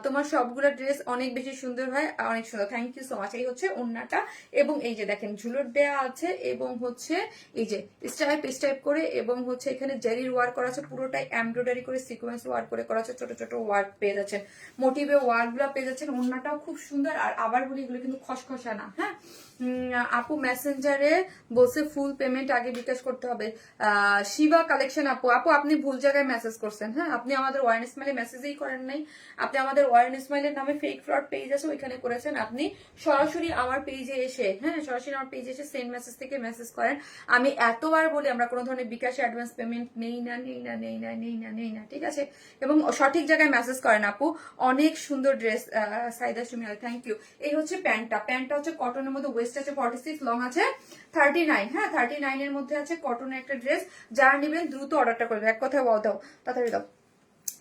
তোমার সবগুলা ড্রেস অনেক বেশি সুন্দর হয়, অনেক সুন্দর, থ্যাংক ইউ সো মাচ। এই হচ্ছে ওড়নাটা, এবং এই যে দেখেন ঝুলট দেয়া আছে, এবং হচ্ছে এই যে স্টাইপ করে, এবং হচ্ছে এখানে জেরির ওয়ার্ক করা আছে, পুরোটাই এমব্রয়ডারি করে সিকোয়েন্স ওয়ার্ক করে করা আছে, ছোট ছোট ওয়ার্ক পেয়ে যাচ্ছেন, মোটিভে ওয়ার্ক গুলো পেয়ে যাচ্ছেন। ওড়নাটাও খুব সুন্দর। আর আবার বলি এগুলো কিন্তু খসখসা না, হ্যাঁ। আপু মেসেঞ্জারে বসে ফুল পেমেন্ট আগে বিকাশ করতে হবে। শিবা কালেকশন আপু, আপনি ভুল জায়গায় মেসেজ করছেন, হ্যাঁ। আপনি আমাদের ওয়ারেন স্মাইলে মেসেজই করেন নাই, আপনি আমাদের ওয়ারেন স্মাইলের নামে ফেক ফ্রড পেজ আছে ওইখানে করেছেন। আপনি সরাসরি আমার পেজে এসে, হ্যাঁ, সরাসরি আমার পেজে এসে সেন্ড মেসেজ থেকে মেসেজ করেন। আমি এতবার বলি আমরা কোনো ধরনের বিকাশে অ্যাডভান্স পেমেন্ট নেই না, ঠিক আছে। এবং সঠিক জায়গায় মেসেজ করেন আপু। অনেক সুন্দর ড্রেস, সাইদা সুমিয়াল, থ্যাংক ইউ। এই হচ্ছে প্যান্টটা হচ্ছে কটনের মধ্যে, ওয়েস্ট আছে 46, লং আছে 39, হ্যাঁ 39 এর মধ্যে আছে, কটনের একটা ড্রেস। যারা নেবেন দ্রুত অর্ডারটা করবেন, এক কথায় বল দাও, তাড়াতাড়ি দাও।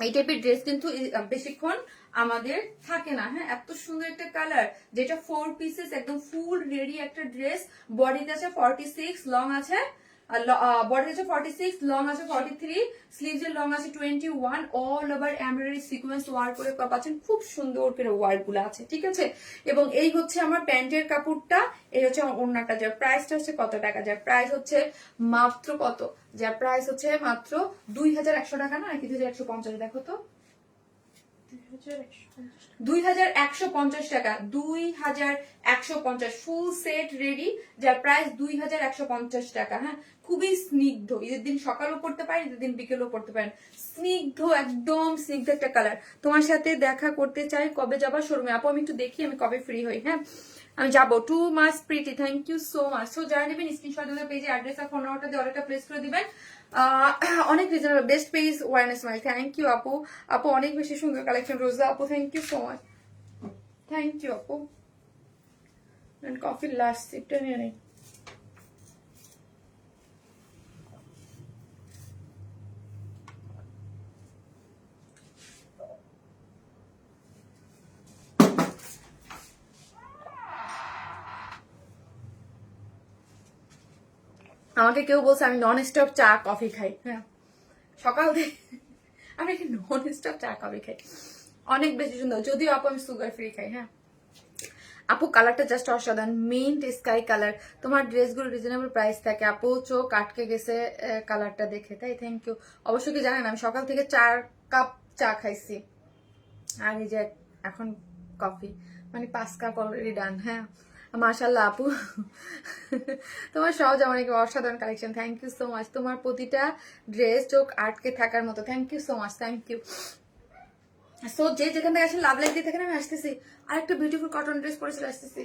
এই টাইপের ড্রেস কিন্তু বেশিক্ষণ আমাদের থাকে না, হ্যাঁ। এত সুন্দর একটা কালার, যেটা 4 পিসেস একদম ফুল রেডি একটা ড্রেস। বডিতে আছে 46, লং আছে বডি আছে 46, লং আছে 43, স্লিভস এর লং আছে 21, all over embroidery sequence work করে পাচ্ছেন, খুব সুন্দর করে ওয়ার্ক গুলো আছে, ঠিক আছে। এবং এই হচ্ছে আমার প্যান্টের কাপড়টা, এই হচ্ছে আমার ওড়নাটা, যার প্রাইসটা হচ্ছে কত টাকা, যার প্রাইস হচ্ছে মাত্র কত, যার প্রাইস হচ্ছে মাত্র 2100 টাকা, না 2150, দেখো তো 2150 টাকা, 2150 ফুল সেট রেডি, যার প্রাইস 2150 টাকা, হ্যাঁ। খুবই স্নিগ্ধ, ঈদের দিন সকালও পড়তে পারেন, ঈদের দিন বিকেলও পড়তে পারেন, স্নিগ্ধ, একদম স্নিগ্ধ একটা কালার। তোমার সাথে দেখা করতে চাই, কবে যাবা শোরুমে? আপু আমি একটু দেখি আমি কবে ফ্রি হই, হ্যাঁ আমি যাবো। Too much pretty, thank you so much. So যারা নেবেন স্ক্রিনশট দিলে পেজে অ্যাড্রেস আর ফোন নাম্বারটা দিয়ে অর্ডারটা প্লেস করে দিবেন। অনেক reasonable, best page warm smile, thank you আপু। অনেক বেশি সুন্দর কালেকশন। রোজা আপু thank you so much, thank you আপু। কফির লাস্ট সিপটা নিয়ে নেই। আমাকে কেউ বলছে আমি নন স্টপ চা কফি খাই, হ্যাঁ সকাল থেকে আমি নন স্টপ চা কফি খাই, অনেক বেশি সুন্দর। যদিও আপু আমি সুগার ফ্রি খাই, হ্যাঁ। আপু কালারটা জাস্ট অসাধারণ, মিন্ট স্কাই কালার। তোমার ড্রেসগুলো রিজনেবল প্রাইস থাকে আপু, চোখ আটকে গেছে কালারটা দেখে, তাই থ্যাংক ইউ। অবশ্যই কি জানেন আমি সকাল থেকে 4 কাপ চা খাইছি, আর এই যে এখন কফি, মানে 5 কাপ অলরেডি ডান, হ্যাঁ। মাশাল্লাহ আপু তোমার সহজ আমার অসাধারণ collection, thank you so much. তোমার প্রতিটা ড্রেস চোখ আটকে থাকার মতো, thank you so much, thank you. So যে যেখান থেকে আসলে লাভ লাইক দিয়ে থাকেন, আমি আসতেছি আরেকটা বিউটিফুল কটন ড্রেস পরে চলে আসতেছি।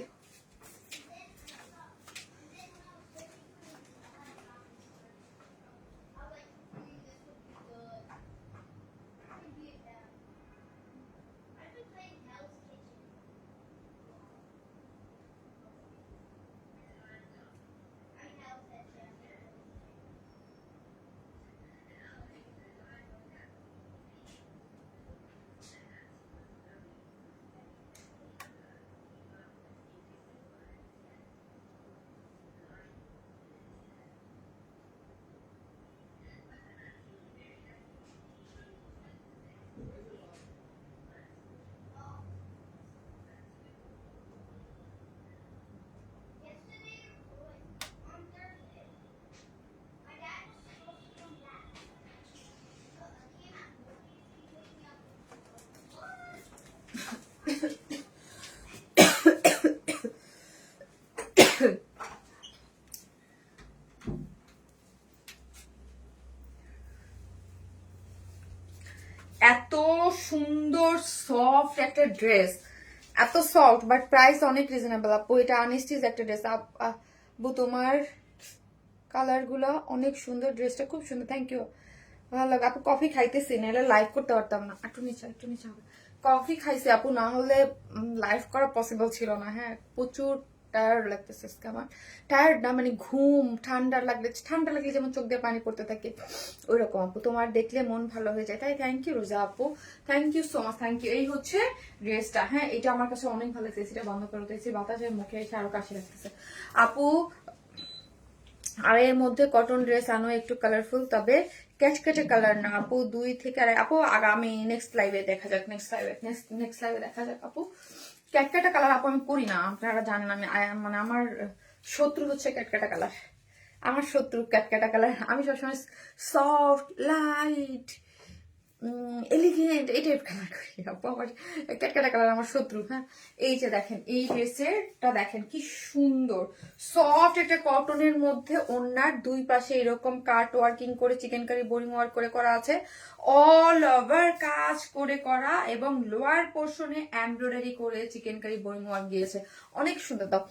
এত সুন্দর সফট একটা ড্রেস, এত সফট, বাট প্রাইস অনেক রিজনেবল আপু। এটা আনস্টিচ একটা ড্রেস আপু, তোমার কালার গুলা অনেক সুন্দর, ড্রেসটা খুব সুন্দর, থ্যাংক ইউ, ভালো লাগে আপু। কফি খাইতেছি, নাহলে লাইভ করতে পারতাম না। একটু নিচে হবে। কফি খাইছি আপু, না হলে লাইভ করা পসিবল ছিল না, হ্যাঁ। প্রচুর টায়ার্ড লাগতেছে আজকে আমার। টায়ার্ড না মানে ঘুম, ঠান্ডা লাগলে যেমন চোখ দিয়ে পানি পড়তে থাকে ওই রকম আপু। তোমার দেখলে মন ভালো হয়ে যায়। তাই থ্যাংক ইউ রোজা আপু, thank you so much, thank you. এই হচ্ছে ড্রেসটা, হ্যাঁ এটা আমার কাছে অনেক ভালো লাগছে। এটা বন্ধ করে দিয়েছি, বাতাসের মুখে এসে আরো কাশি লাগতেছে আপু। আর এর মধ্যে কটন ড্রেস আনো একটু কালারফুল, তবে ক্যাচকেটে কালার না আপু। 2 থেকে আপু আগামী নেক্সট লাইভে দেখা যাক, নেক্সট লাইভে দেখা যাক আপু। ক্যাটকাটা কালার আপু আমি করি না, আপনারা জানেন। আমি মানে আমার শত্রু হচ্ছে ক্যাটকাটা কালার, আমার শত্রু ক্যাটকাটা কালার। আমি সবসময় সফট লাইট এলিগেন্ট এই টাইপ কালার করি আপু। আমার ক্যাটকাটা কালার আমার শত্রু। হ্যাঁ এই যে দেখেন এই ড্রেসেরটা দেখেন কি সুন্দর, সফট একটা কটনের মধ্যে ওড়নার দুই পাশে এরকম কাট ওয়ার্কিং করে চিকেন কারি বোরিং ওয়ার্ক করে করা আছে, অল ওভার কাজ করে করা, এবং লোয়ার পোর্শনে এমব্রয়ডারি করে চিকেন কারি বোরিং ওয়ার্ক দিয়েছে। অনেক সুন্দর দাও,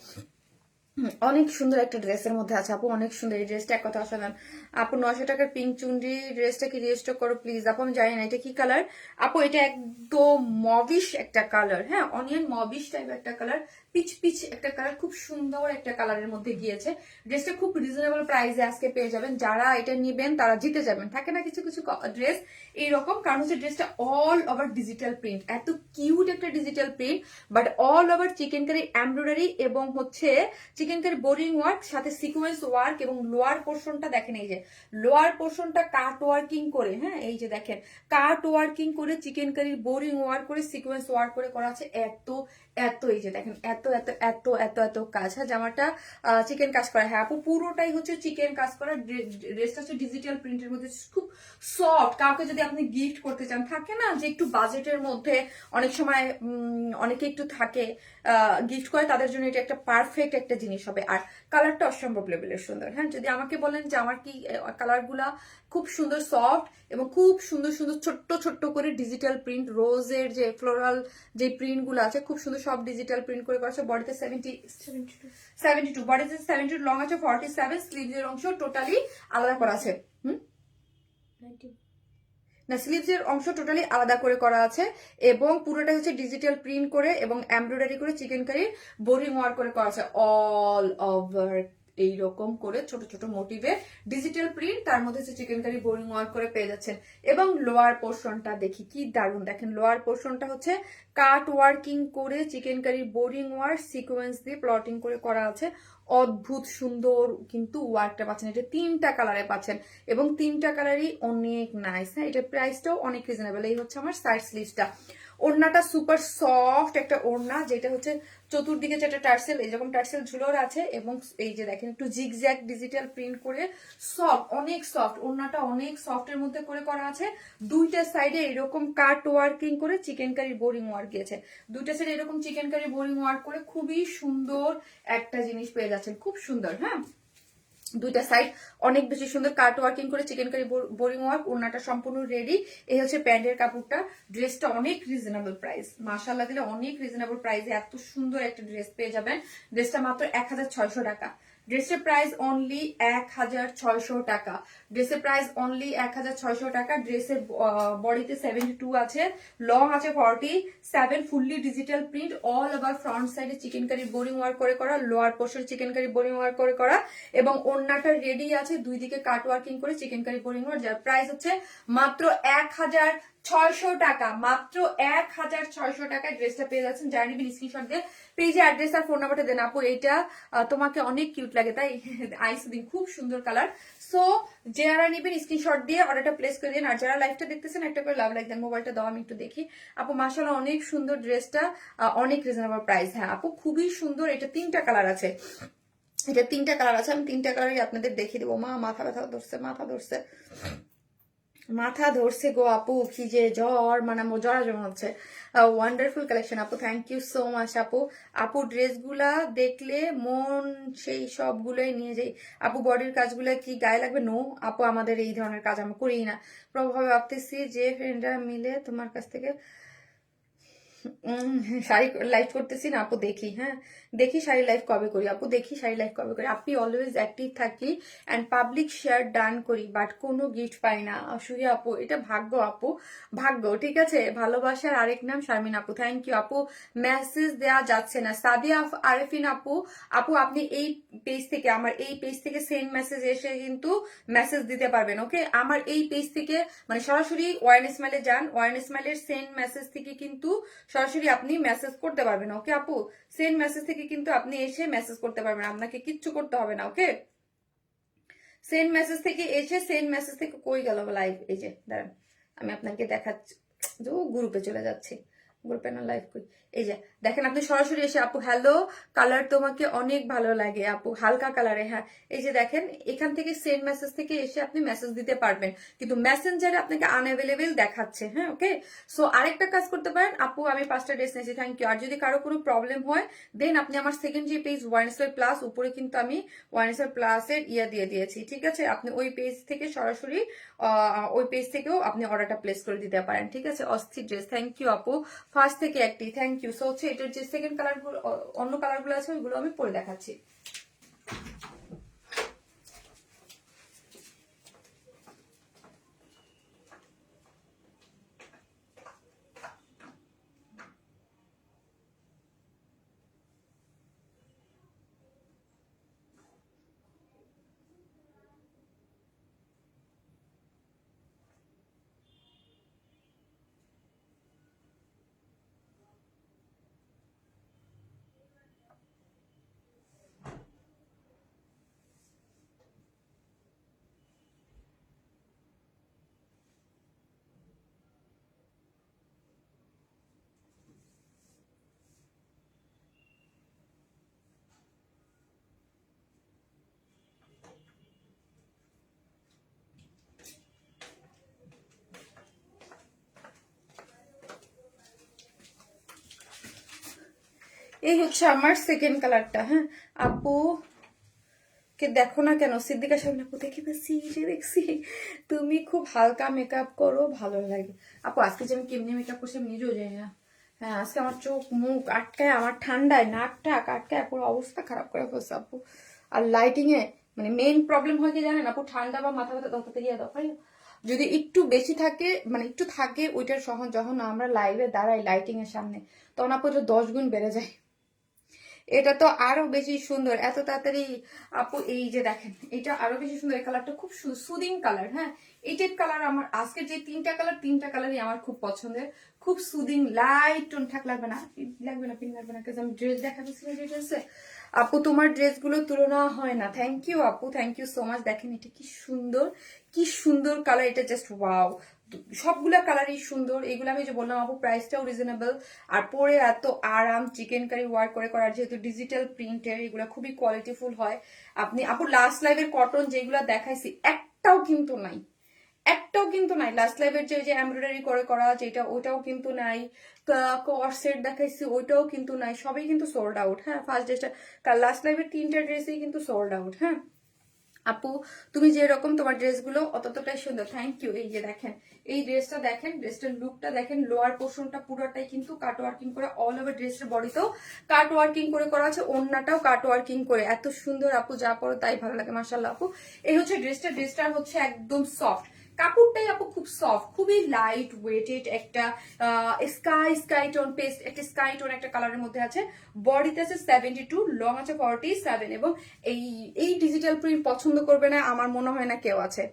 অনেক সুন্দর একটা ড্রেসের মধ্যে আছে আপু, অনেক সুন্দর এই ড্রেসটা। এক কথা অসাধারণ আপু। 900 টাকার পিঙ্ক চুনরি ড্রেসটা কি রেজিস্টার করো প্লিজ আপু। আমি জানি না এটা কি কালার আপু। এটা একদম মবিশ একটা কালার, হ্যাঁ অনিয়ন মবিশ টাইপ একটা কালার, পিচ পিচ একটা কালার, খুব সুন্দর একটা কালারের মধ্যে গিয়েছে। ড্রেসটা খুব রিজনেবল প্রাইসে আজকে পেয়ে যাবেন। যারা এটা নিবেন তারা জিতে যাবেন। থাকে না কিছু কিছু ড্রেস এইরকম, কারণ হচ্ছে ড্রেসটা অল ওভার ডিজিটাল প্রিন্ট, এত কিউট একটা digital print, but all over chikankari embroidery এবং হচ্ছে চিকেন কারি বোরিং ওয়ার্ক, সাথে সিকোয়েন্স ওয়ার্ক, এবং লোয়ার পোর্শনটা দেখেন এই যে লোয়ার পোর্শনটা কাট ওয়ার্কিং করে, হ্যাঁ এই যে দেখেন কাট ওয়ার্কিং করে চিকেন কারির বোরিং ওয়ার্ক করে সিকোয়েন্স ওয়ার্ক করে করা আছে। এত এত এই যে দেখেন এত এত এত এত এত কাজ। হ্যাঁ জামাটা চিকেন কাজ করা, হ্যাঁ আপু পুরোটাই হচ্ছে চিকেন কাজ করা। ড্রেসটা হচ্ছে ডিজিটাল প্রিন্টের মধ্যে, খুব সফট। কাউকে যদি আপনি গিফট করতে চান, থাকে না যে একটু বাজেটের মধ্যে অনেক সময় অনেকে একটু থাকে গিফট করে, তাদের জন্য এটা একটা পারফেক্ট একটা জিনিস হবে। আর কালারটা অসম্ভব লেভেলের সুন্দর। হ্যাঁ যদি আমাকে বলেন যে আমার কি কালারগুলা খুব সুন্দর সফট এবং খুব সুন্দর সুন্দর ছোট্ট ছোট্ট করে ডিজিটাল প্রিন্ট, রোজের যে ফ্লোরাল যে প্রিন্ট গুলো আছে খুব সুন্দর সব ডিজিটাল প্রিন্ট করে করা আছে। বডিতে 72 বডিতে 72, লং আছে 47, স্লিভস এর অংশ টোটালি আলাদা করা আছে। না স্লিভস এর অংশ টোটালি আলাদা করে করা আছে, এবং পুরোটা হচ্ছে ডিজিটাল প্রিন্ট করে এবং এমব্রয়ডারি করে চিকেন কারি বোরিং ওয়ার্ক করে করা আছে। অল ওভার এইরকম করে ছোট ছোট মোটিভে ডিজিটাল প্রিন্ট, তার মধ্যে হচ্ছে চিকেন কারি বোরিং ওয়ার্ক করে পেয়ে যাচ্ছেন। এবং লোয়ার পোর্শনটা দেখি কি দারুণ, দেখেন লোয়ার পোর্শনটা হচ্ছে কাট ওয়ার্কিং করে chikankari boring work sequence দিয়ে প্লটিং করে করা আছে। অদ্ভুত সুন্দর কিন্তু ওয়ার্কটা পাচ্ছেন। এটা 3টা কালারে পাচ্ছেন এবং 3টা কালারই অনেক নাইস। হ্যাঁ এটা প্রাইসটাও অনেক রিজনেবল। এই হচ্ছে আমার সাইড স্লিভসটা। ওড়নাটা সুপার সফট একটা ওড়না, যেটা হচ্ছে চতুর্দিকে যেটা টার্সেল এরকম টার্সেল ঝুলোর আছে, এবং এই যে দেখেন একটু জিগজ্যাগ ডিজিটাল প্রিন্ট করে সফট, অনেক সফট ওড়নাটা, অনেক সফটের মধ্যে করে করা আছে। দুইটা সাইডে এরকম কাট ওয়ার্কিং করে চিকেন কারি বোরিং ওয়ার্ক গিয়েছে। দুইটা সাইডে এরকম চিকেন কারি বোরিং ওয়ার্ক করে খুবই সুন্দর একটা জিনিস পেয়ে যাচ্ছেন, খুব সুন্দর। হ্যাঁ দুইটা সাইড অনেক বেশি সুন্দর কাট ওয়ার্কিং করে চিকেন কারি বোরিং ওয়ার্ক। ওড়নাটা সম্পূর্ণ রেডি। এই হচ্ছে প্যান্টের কাপড়টা। ড্রেসটা অনেক রিজনেবল প্রাইস, মাশাআল্লাহ দিলে অনেক রিজনেবল প্রাইসে এত সুন্দর একটা ড্রেস পেয়ে যাবেন। ড্রেসটা মাত্র 1600 টাকা। ড্রেসের প্রাইস অনলি 1600 টাকা। ড্রেসের প্রাইস অনলি 1600 টাকা। ড্রেসের বডিতে 72 আছে, লং আছে 47, fully digital print, all over front সাইডে চিকেন কারি বোরিং ওয়ার্ক করে করা, lower portion chikankari boring work করে করা, এবং ওড়নাটা রেডি আছে দুই দিকে কাট ওয়ার্কিং করে চিকেন কারি বোরিং ওয়ার্ক, যার প্রাইস হচ্ছে মাত্র 1600 টাকা। মাত্র 1600 টাকায় ড্রেসটা পেয়ে যাচ্ছেন। যারা নিবেন স্ক্রিনশট দিয়ে পেজে অ্যাড্রেস আর ফোন নাম্বারটা দেন আপু। এইটা তোমাকে অনেক কিউট লাগে তাই আইস দিন, খুব সুন্দর কালার। সো যারা নিবেন স্ক্রিনশট দিয়ে অর্ডারটা প্লেস করে দিন। আর যারা লাইভটা দেখতেছেন একটা করে লাভ লাইক দেন। মোবাইলটা দাও আমি একটু দেখি আপু। মাশাআল্লাহ অনেক সুন্দর ড্রেসটা, অনেক রিজনেবল প্রাইস। হ্যাঁ আপু খুবই সুন্দর। এটা 3টা কালার আছে, এটা 3টা কালার আছে। আমি 3টা কালারই আপনাদের দেখিয়ে দেবো। মা মাথা ব্যথা ধরছে, মাথা ধরছে গো আপু, কি যে জ্বর, মানে জ্বর যেমন হচ্ছে। ওয়ান্ডারফুল কালেকশন আপু, থ্যাংক ইউ সো মাচ আপু। আপু ড্রেসগুলা দেখলে মন সেই সবগুলোই নিয়ে যাই আপু। বডির কাজগুলো কি গায়ে লাগবে? নো আপু, আমাদের এই ধরনের কাজ আমরা করি না। প্রভাবে ভাবতেছি যে ফ্রেন্ডরা মিলে তোমার কাছ থেকে শাড়ি লাইভ করতেছি না আপু, দেখি হ্যাঁ, দেখি শাড়ি লাইভ কবে করি আপু, দেখি শাড়ি লাইভ কবে করি। আপনি অলওয়েজ অ্যাক্টিভ থাকি অ্যান্ড পাবলিক শেয়ার ডান করি, বাট কোনো গিফট পাই না। আসলে আপু এটা ভাগ্য আপু, ভাগ্য। ঠিক আছে, ভালোবাসার আরেক নাম শারমিন আপু, থ্যাংক ইউ আপু। মেসেজ দেওয়া যাচ্ছে না সাদিয়া আরেফিন আপু। আপু আপনি এই পেজ থেকে, আমার এই পেজ থেকে সেন্ড মেসেজ এসে কিন্তু মেসেজ দিতে পারবেন। ওকে, আমার এই পেজ থেকে মানে সরাসরি ওয়ার্ন স্মাইলে যান, ওয়ার্ন স্মাইলের সেন্ড মেসেজ থেকে কিন্তু সরাসরি আপনি মেসেজ করতে পারবেন। ওকে আপু, সেন্ড মেসেজ থেকে কিন্তু আপনি এসে মেসেজ করতে পারবেন, আপনাকে কিচ্ছু করতে হবে না। ওকে, সেন্ড মেসেজ থেকে এসে, সেন্ড মেসেজ থেকে কই গেল লাইভ, এই যে দাঁড়ান আমি আপনাকে দেখাচ্ছি, গ্রুপে চলে যাচ্ছি, গ্রুপে না লাইভ করি। এই যে দেখেন, আপনি সরাসরি এসে আপু হ্যালো, কালার তোমাকে অনেক ভালো লাগে আপু, হালকা কালারে, হ্যাঁ এই যে দেখেন এখান থেকে সেন্ড মেসেজ থেকে এসে আপনি মেসেজ দিতে পারবেন, কিন্তু মেসেঞ্জারে আপনাকে আনঅ্যাভেলেবেল দেখাচ্ছে। হ্যাঁ ওকে, সো আরেকটা কাজ করতে পারেন আপু, আমি 5টা ড্রেস নিয়েছি, থ্যাংক ইউ। আর যদি কারো কোনো প্রবলেম হয় দেন আপনি আমার সেকেন্ড যে পেজ ওয়াইনস্টার প্লাস, উপরে কিন্তু আমি ওয়াইনস্টার প্লাসের দিয়ে দিয়েছি। ঠিক আছে, আপনি ওই পেজ থেকে সরাসরি ওই পেজ থেকেও আপনি অর্ডারটা প্লেস করে দিতে পারেন। ঠিক আছে, অস্থির ড্রেস, থ্যাংক ইউ আপু। ফার্স্ট থেকে একটি থ্যাংক ইউ। সো হচ্ছে এটার যে সেকেন্ড কালারগুলো, অন্য কালারগুলো আছে ওইগুলো আমি পরে দেখাচ্ছি। এই হচ্ছে আমার সেকেন্ড কালারটা। হ্যাঁ আপু কে দেখো না কেন, সিদ্দিকা সামনে আপু দেখে দেখছি তুমি খুব হালকা মেকআপ করো, ভালো লাগে আপু। আজকে যে আমি কেমনি মেকআপ করছি আমি নিজেও জানি না। হ্যাঁ আজকে আমার চোখ মুখ আটকায়, আমার ঠান্ডায় নাক টাক আটকায়, পুরো অবস্থা খারাপ করে ফেলছে আপু। আর লাইটিং এ মানে মেইন প্রবলেম হয় কি জানেন আপু, ঠান্ডা বা মাথা ব্যথা ধরতে গিয়ে দাও যদি একটু বেশি থাকে, মানে একটু থাকে ওইটার সহন, যখন আমরা লাইভে দাঁড়াই লাইটিং এর সামনে, তখন আপু এটা 10 গুণ বেড়ে যায়। এটা তো আরো বেশি সুন্দর, এত তাড়াতাড়ি আপু। এই যে দেখেন এটা আরো বেশি সুন্দর, এই কালারটা খুব সুদিং কালার। হ্যাঁ এই টাইপ কালার আমার আজকে যে তিনটা কালারই আমার খুব পছন্দের, খুব সুদিং লাইট টোন। ঠাক লাগবে না, লাগবে না, পিন লাগবে না, কারণ আমি ড্রেস দেখাচ্ছি ড্রেসে। আপু তোমার ড্রেসগুলো তুলনা হয় না, থ্যাংক ইউ আপু, থ্যাংক ইউ সো মাচ। দেখেন এটা কি সুন্দর, কি সুন্দর কালার, এটা জাস্ট ওয়াও। সবগুলা কালারই সুন্দর। এগুলো আমি যে বললাম আপু প্রাইসটাও রিজনেবল, আর পরে এত আরাম। চিকেন কারি ওয়ার্ক করে করার, যেহেতু ডিজিটাল প্রিন্টের, এগুলো খুবই কোয়ালিটিফুল হয়। আপনি আপু লাস্ট লাইভের কটন যেগুলো দেখাইছি একটাও কিন্তু নাই, একটাও কিন্তু নাই। লাস্ট লাইভের যে এমব্রয়ডারি করে করা যেটা, ওটাও কিন্তু নাই। কর্সেট দেখাইছি ওইটাও কিন্তু নাই, সবই কিন্তু সোল্ড আউট। হ্যাঁ ফার্স্ট ড্রেসটা, লাস্ট লাইভের 3টা ড্রেসই কিন্তু সোল্ড আউট। হ্যাঁ আপু তুমি যেরকম তোমার ড্রেসগুলো অতটাই সুন্দর, থ্যাংক ইউ। এই যে দেখেন এই ড্রেসটা দেখেন, ড্রেসটার লুকটা দেখেন, লোয়ার পোর্শনটা পুরোটাই কিন্তু কাট ওয়ার্কিং করে, অল ওভার ড্রেসের বডিতেও কাট ওয়ার্কিং করে করা আছে, ওড়নাটাও কাট ওয়ার্কিং করে, এত সুন্দর আপু, যা পরো তাই ভালো লাগে মাশাআল্লাহ আপু। এই হচ্ছে ড্রেসটা হচ্ছে একদম সফট, কাপড়টাই আপু খুব সফট, খুবই লাইট ওয়েটেড একটা স্কাই টোন পেস্ট, একটা স্কাই টোন একটা কালারের মধ্যে আছে। বডিতে আছে 72, লং আছে 47, এবং এই এই ডিজিটাল প্রিন্ট পছন্দ করবে না আমার মনে হয় না কেউ আছে।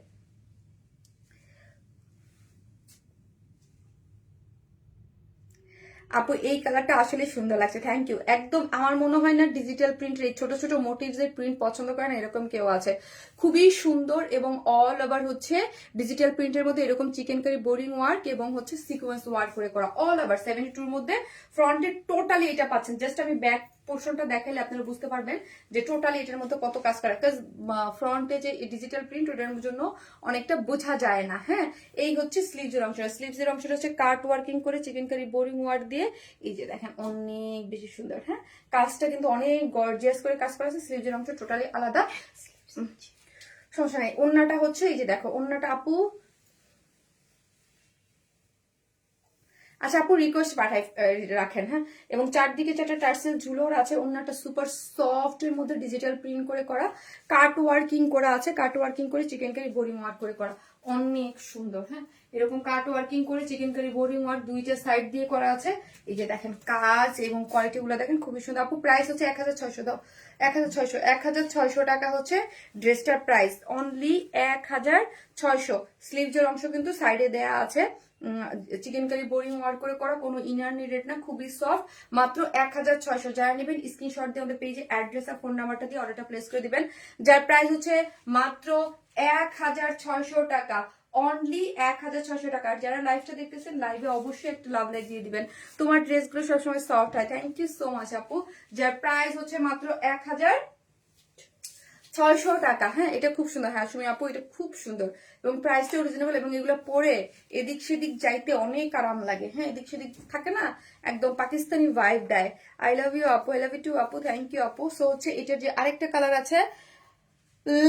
আপু এই কালারটা আসলে সুন্দর লাগছে, থ্যাংক ইউ। একদম আমার মনে হয় না ডিজিটাল প্রিন্টের এই ছোট ছোট মোটিভস এর প্রিন্ট পছন্দ করে না এরকম কেউ আছে। খুবই সুন্দর, এবং অল ওভার হচ্ছে ডিজিটাল প্রিন্টের মধ্যে এরকম চিকেন কারি বোরিং ওয়ার্ক এবং হচ্ছে সিকোয়েন্স ওয়ার্ক করে করা, অল ওভার 72 এর মধ্যে ফ্রন্টে টোটালি এটা পাচ্ছেন। জাস্ট আমি ব্যাক পোর্শনটা দেখাইলে আপনারা বুঝতে পারবেন যে টোটালি এটার মধ্যে কত কাজ করা, বিকজ ফ্রন্টে যে ডিজিটাল প্রিন্ট ওটার জন্য অনেকটা বোঝা যায় না। হ্যাঁ এই হচ্ছে স্লিভসের অংশটা, স্লিভসের অংশটা হচ্ছে কাট ওয়ার্কিং করে চিকেন কারি বোরিং ওয়ার্ক দিয়ে, এই যে দেখেন অনেক বেশি সুন্দর। হ্যাঁ কাজটা কিন্তু অনেক গর্জিয়াস করে কাজ করা আছে, স্লিভসের অংশ টোটালি আলাদা, সমস্যা নেই। ওড়নাটা হচ্ছে এই যে দেখো, ওড়নাটা আপু আচ্ছা আপু রিকোয়েস্ট পাঠাই রাখেন, হ্যাঁ। এবং চারদিকে চারটা টার্সেল ঝুলোর আছে, অন্যটা সুপার সফট এর মধ্যে ডিজিটাল প্রিন্ট করে করা, কাট ওয়ার্কিং করা আছে, কাট ওয়ার্কিং করে চিকেন কারি বোরিং ওয়ার্ক করে করা, অনেক সুন্দর, হ্যাঁ। এরকম কাট ওয়ার্কিং করে চিকেন কারি বোরিং ওয়ার্ক দুইটা সাইড দিয়ে করা আছে। এই যে দেখেন কাজ এবং কোয়ালিটি গুলো দেখেন খুবই সুন্দর। আপু প্রাইস হচ্ছে 1600, দাও 1600 টাকা হচ্ছে ড্রেসটার প্রাইস, অনলি 1600। স্লিভজের অংশ কিন্তু সাইডে দেয়া আছে, চিকেন কারি বোরিং ওয়ার্ক করে করা, কোনো ইনার নিডেড না, খুবই সফট, মাত্র 1600। যারা নেবেন স্ক্রিনশট দিয়ে আমাদের পেজে অ্যাড্রেস আর ফোন নাম্বারটা দিয়ে অর্ডারটা প্লেস করে দিবেন, যার প্রাইস হচ্ছে মাত্র 1600 টাকা, অনলি 1600 টাকা। আর যারা লাইভটা দেখতেছেন লাইভে অবশ্যই একটা লাভ লাইক দিয়ে দিবেন, তোমার ড্রেসগুলো সবসময় সফট হয়। থ্যাংক ইউ সো মাচ আপু, যার প্রাইস হচ্ছে মাত্র 1600 টাকা। হ্যাঁ এটা খুব সুন্দর, হ্যাঁ সুমি আপু এটা খুব সুন্দর এবং প্রাইসটা রিজনেবল, এবং এগুলো পরে এদিক সেদিক যাইতে অনেক আরাম লাগে, হ্যাঁ এদিক সেদিক থাকে না, একদম পাকিস্তানি ভাইব দেয়। আই লাভ ইউ আপু, আই লাভ ইউ টু আপু, থ্যাংক ইউ আপু। সো হচ্ছে এটার যে আরেকটা কালার আছে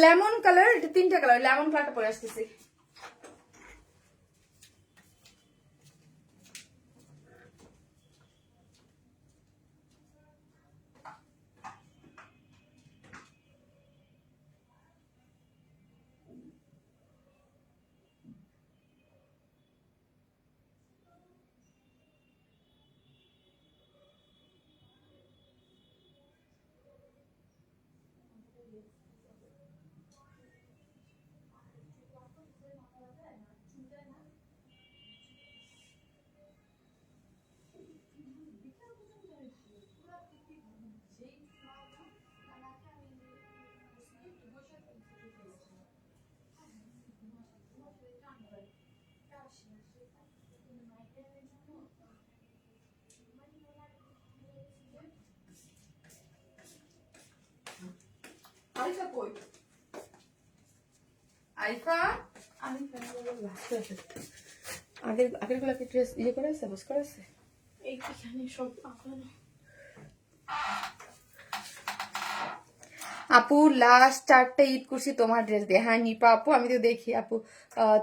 লেমন কালার, এটা তিনটা কালার, লেমন কালারটা পরে আসতেছি। আরিফা কই? আরিফা আগের গুলা কি ড্রেস ইয়ে করে আছে, বস করে আছে? এইখানে সব আঁকানো। আপু লাস্ট চারটা ঈদ করছি তোমার ড্রেস দিয়ে, হ্যাঁ নিপা আপু আমি তো দেখি আপু,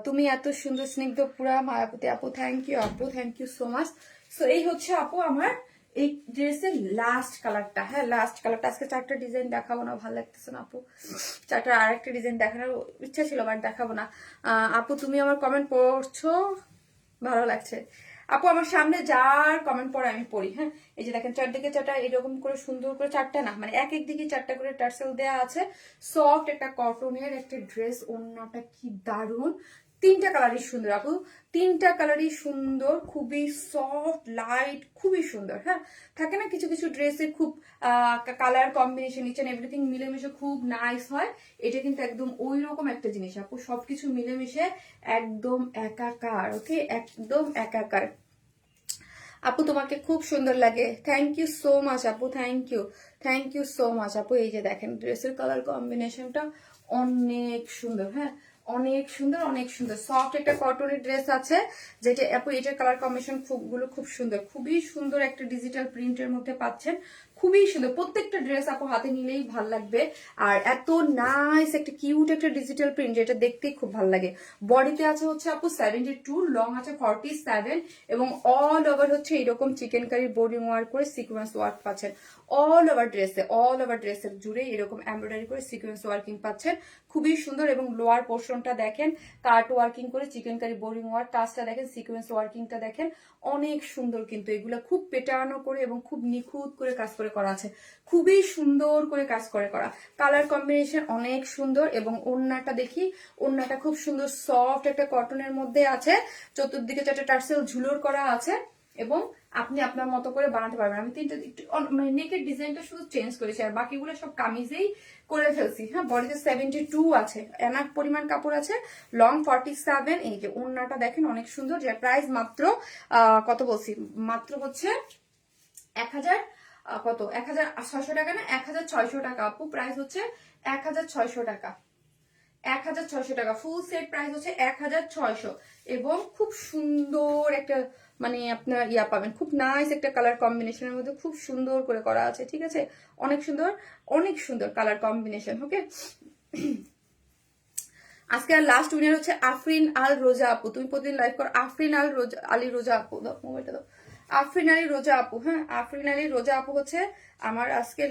তুমি এত সুন্দর স্নিগ্ধ পুরা মায়াপতি আপু, থ্যাংক ইউ আপু, thank you so much. So এই হচ্ছে আপু আমার এই ড্রেসের লাস্ট কালারটা, হ্যাঁ লাস্ট কালারটা। আজকে চারটা ডিজাইন দেখাবো না, ভালো লাগতেছে না আপু, চারটা আরেকটা ডিজাইন দেখানোর ইচ্ছা ছিল বাট দেখাবো না। আপু তুমি আমার কমেন্ট পড়ছো, ভালো লাগছে আপু, আমার সামনে যার কমেন্ট পড়ে আমি পড়ি, হ্যাঁ। এই যে দেখেন চারদিকে চারটা এরকম করে সুন্দর করে, চারটা না মানে এক এক দিকে চারটা করে টার্সেল দেয়া আছে, সফট একটা কটনের একটা ড্রেস, ওড়নাটা কি দারুন, তিনটা কালারই সুন্দর আপু, তিনটা কালারই সুন্দর, খুবই সফট লাইট, খুবই সুন্দর, হ্যাঁ। থাকে না কিছু কিছু ড্রেসে খুব colour combination each and everything মিলেমিশে খুব নাইস হয়, এটা কিন্তু একদম ওই রকম একটা জিনিস আপু, সবকিছু মিলেমিশে একদম একাকার, ওকে একদম একাকার। আপু তোমাকে খুব সুন্দর লাগে, থ্যাংক ইউ সো মাচ আপু, থ্যাংক ইউ সো মাচ আপু। এই যে দেখেন ড্রেসের কালার কম্বিনেশনটা অনেক সুন্দর, হ্যাঁ অনেক সুন্দর, অনেক সুন্দর, সফট একটা কটনের ড্রেস আছে যেটা আপু, এটার কালার কম্বিনেশন খুব সুন্দর, খুবই সুন্দর একটা ডিজিটাল প্রিন্টের মধ্যে পাচ্ছেন, খুবই সুন্দর প্রত্যেকটা ড্রেস আপু, হাতে নিলেই ভাল লাগবে। আর এত নাইস একটা কিউট একটা ডিজিটাল প্রিন্ট, যেটা দেখতেই খুব ভালো লাগে। বডিতে আছে হচ্ছে আপু 72, লং আছে 47, এবং অল ওভার হচ্ছে এরকম চিকেন কারি বোর্ডিং ওয়ার্ক করে সিকোয়েন্স ওয়ার্ক পাচ্ছেন, অল ওভার ড্রেসের জুড়ে এরকম এমব্রয়ডারি করে সিকোয়েন্স ওয়ার্কিং পাচ্ছেন, খুবই সুন্দর। এবং লোয়ার পোর্শনটা দেখেন কাট ওয়ার্কিং করে চিকেন কারি বোরিং ওয়ার্ক, কাজটা দেখেন সিকোয়েন্স ওয়ার্কিংটা দেখেন, অনেক সুন্দর কিন্তু এগুলো খুব পেটানো করে এবং খুব নিখুঁত করে কাজ করে করা আছে, খুবই সুন্দর করে কাজ করে করা, কালার কম্বিনেশন অনেক সুন্দর। এবং ওড়নাটা দেখি, ওড়নাটা খুব সুন্দর সফট একটা কটনের মধ্যে আছে, চতুর্দিকে চারটা টার্সেল ঝুলোর করা আছে, এবং আপনি আপনার মতো করে বানাতে পারবেন। আমি তিনটা একটু মানে নেকের ডিজাইনটা শুধু চেঞ্জ করেছি, আর বাকিগুলো সব কামিজেই করে ফেলছি, হ্যাঁ। বডিতে 72 আছে, এনাক পরিমাণ কাপড় আছে, লং 47। এই যে ওড়নাটা দেখেন অনেক সুন্দর, যার প্রাইস মাত্র কত বলছি, মাত্র হচ্ছে 1000 কত 1600 টাকা না 1600 টাকা আপু, প্রাইস হচ্ছে 1600 টাকা, 1600 টাকা, ফুল সেট প্রাইস হচ্ছে 1600। এবং খুব সুন্দর একটা মানে আপনার ইয়া পাবেন, খুব নাইস একটা কালার কম্বিনেশনের মধ্যে খুব সুন্দর করে করা আছে, ঠিক আছে, অনেক সুন্দর কালার কম্বিনেশন, ওকে। আজকে আর লাস্ট উইনার হচ্ছে আফরিন আল রোজা আপু। তুমি প্রতিদিন লাইভ করো। আফরিন আল রোজা আলী রোজা আপু, দাও মোবাইলটা দাও। আফরিন আলী রোজা আপু, হ্যাঁ আফরিন আলী রোজা আপু হচ্ছে আমার আজকে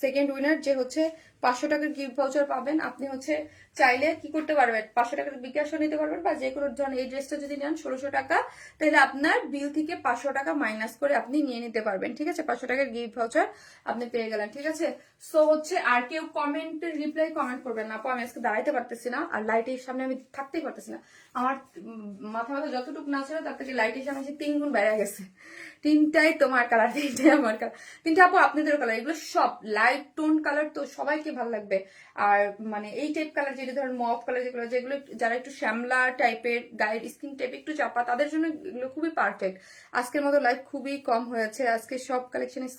সেকেন্ড উইনার, যে হচ্ছে 500 টাকার গিফট ভাউচার পাবেন। আপনি হচ্ছে চাইলে কি করতে পারবেন, 500 টাকার বিকাশও নিতে পারবেন, বা যে কোনো ধরনের এই ড্রেসটা যদি নেন 1600 টাকা, তাহলে আপনার বিল থেকে 500 টাকা মাইনাস করে আপনি নিয়ে নিতে পারবেন। ঠিক আছে, 500 টাকার গিফট ভাউচার আপনি পেয়ে গেলেন। ঠিক আছে, সো হচ্ছে আর কেউ কমেন্টের রিপ্লাই কমেন্ট করবেন না আপু, আমি আজকে দাঁড়াইতে পারতেছি না, আর লাইটের সামনে আমি থাকতেই পারতেছি না। আমার মাথা মাথা যতটুকু না ছিল তার থেকে লাইটের সামনে যে 3 গুণ বেড়ে গেছে। তিনটাই তোমার কালার, তিনটাই আমার কালার, তিনটা আপু আপনাদের কালার। এগুলো সব লাইট টোন কালার, তো সবাইকে ভালো লাগবে। আর মানে এই টাইপ কালার, যেটা ধরেন মফ কালার, যেগুলো যেগুলো যারা একটু শ্যামলা টাইপের, গায়ের স্কিন টাইপ একটু চাপা, তাদের জন্য এগুলো খুবই পারফেক্ট। আজকের মতো লাইভ খুবই কম হয়েছে, আজকে সব কালেকশনই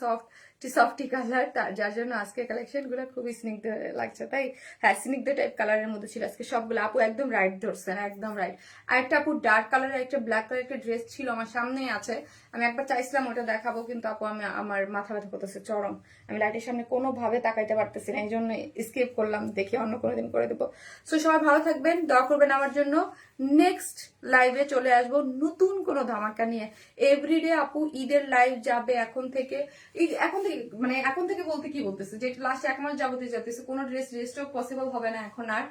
সফটি কালার, যার জন্য আজকে কালেকশন গুলো খুবই স্নিগ্ধ লাগছে। তাই হ্যাঁ, স্নিগ্ধ টাইপ কালারের মধ্যে ছিল আজকে সবগুলো। আপু একদম রাইট ধরছেন, একদম রাইট। আর একটা আপু ডার্ক কালারের একটা ব্ল্যাক কালার একটা ড্রেস ছিল আমার সামনেই আছে, আমি একবার চাইছিলাম ওটা দেখাবো, কিন্তু আপু আমার মাথা ব্যথা করতেছে চরম, আমি লাইটের সামনে কোনোভাবে তাকাইতে পারতেছি না, এই জন্য স্কিপ করলাম, দেখি অন্য কোনো দিন করে দেবো। সো সবাই ভালো থাকবেন, দোয়া করবেন আমার জন্য। নেক্সট লাইভে চলে আসবো নতুন কোনো ধামাকা নিয়ে। এভরিডে আপু ঈদের লাইভ যাবে এখন থেকে, মানে এখন থেকে বলতে কি বলতেছে, যে লাস্ট 1 মাস যাবতীয় যেতেছে, কোনো রেস্টক পসিবল হবে না এখন আর।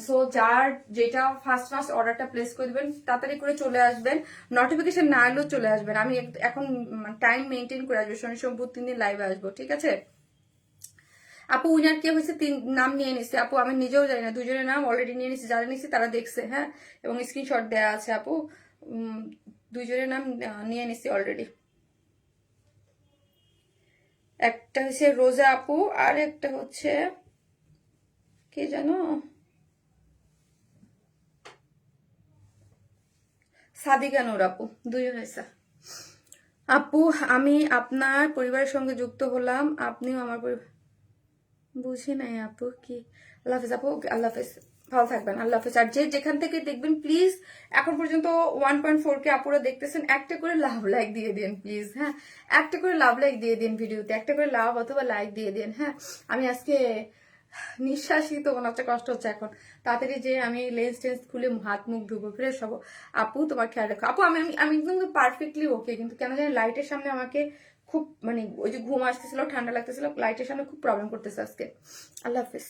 সো যার যেটা ফার্স্ট অর্ডারটা প্লেস করে দিবেন, তাড়াতাড়ি করে চলে আসবেন, নোটিফিকেশন না এলেও চলে আসবেন। আমি এখন টাইম মেনটেন করে আসবো, শনি সোম বুধ 3 দিন লাইভে আসবো। ঠিক আছে আপু, উইনার কে হয়েছে 3 নাম নিয়ে নিচ্ছে আপু, আমি নিজেও জানি না, 2 জনের নাম অলরেডি নিয়ে নিচ্ছে, যারা নিচ্ছে তারা দেখছে, হ্যাঁ, এবং স্ক্রিনশট দেওয়া আছে আপু। 2 জনের নাম নিয়ে নিচ্ছে অলরেডি। একটা হচ্ছে রোজা আপু, আর একটা হচ্ছে কে জানো, সাদিকা নূর আপু, 2জন হয়েছে। আপু আমি আপনার পরিবারের সঙ্গে যুক্ত হলাম, আপনিও আমার পরিবার। বুঝি নাই আপু কি। আল্লাহ হাফিজ আপু, আল্লাহ হাফিজ, ভালো থাকবেন, আল্লাহ হাফিজ। আর যে যেখান থেকে দেখবেন প্লিজ, এখন পর্যন্ত 1.4 কে আপুরা দেখতেছেন, একটা করে লাভ লাইক দিয়ে দিন প্লিজ, হ্যাঁ, একটা করে লাভ লাইক দিয়ে দিন ভিডিওতে, একটা করে লাভ অথবা লাইক দিয়ে দিন, হ্যাঁ। আমি আজকে নিঃশ্বাসই তো মনে হচ্ছে কষ্ট হচ্ছে এখন, তাড়াতাড়ি যে আমি লেন্স টেন্স খুলে হাত মুখ ধুবো, ফ্রেশ হবো। আপু তোমার খেয়াল রাখো আপু, আমি আমি আমি একদম পারফেক্টলি ওকে, কিন্তু কেন জানি লাইটের সামনে আমাকে খুব, মানে ওই যে ঘুম আসতেছিল, ঠান্ডা লাগতেছিল, লাইটের সামনে খুব প্রবলেম করতেছে আজকে। আল্লাহ হাফিজ।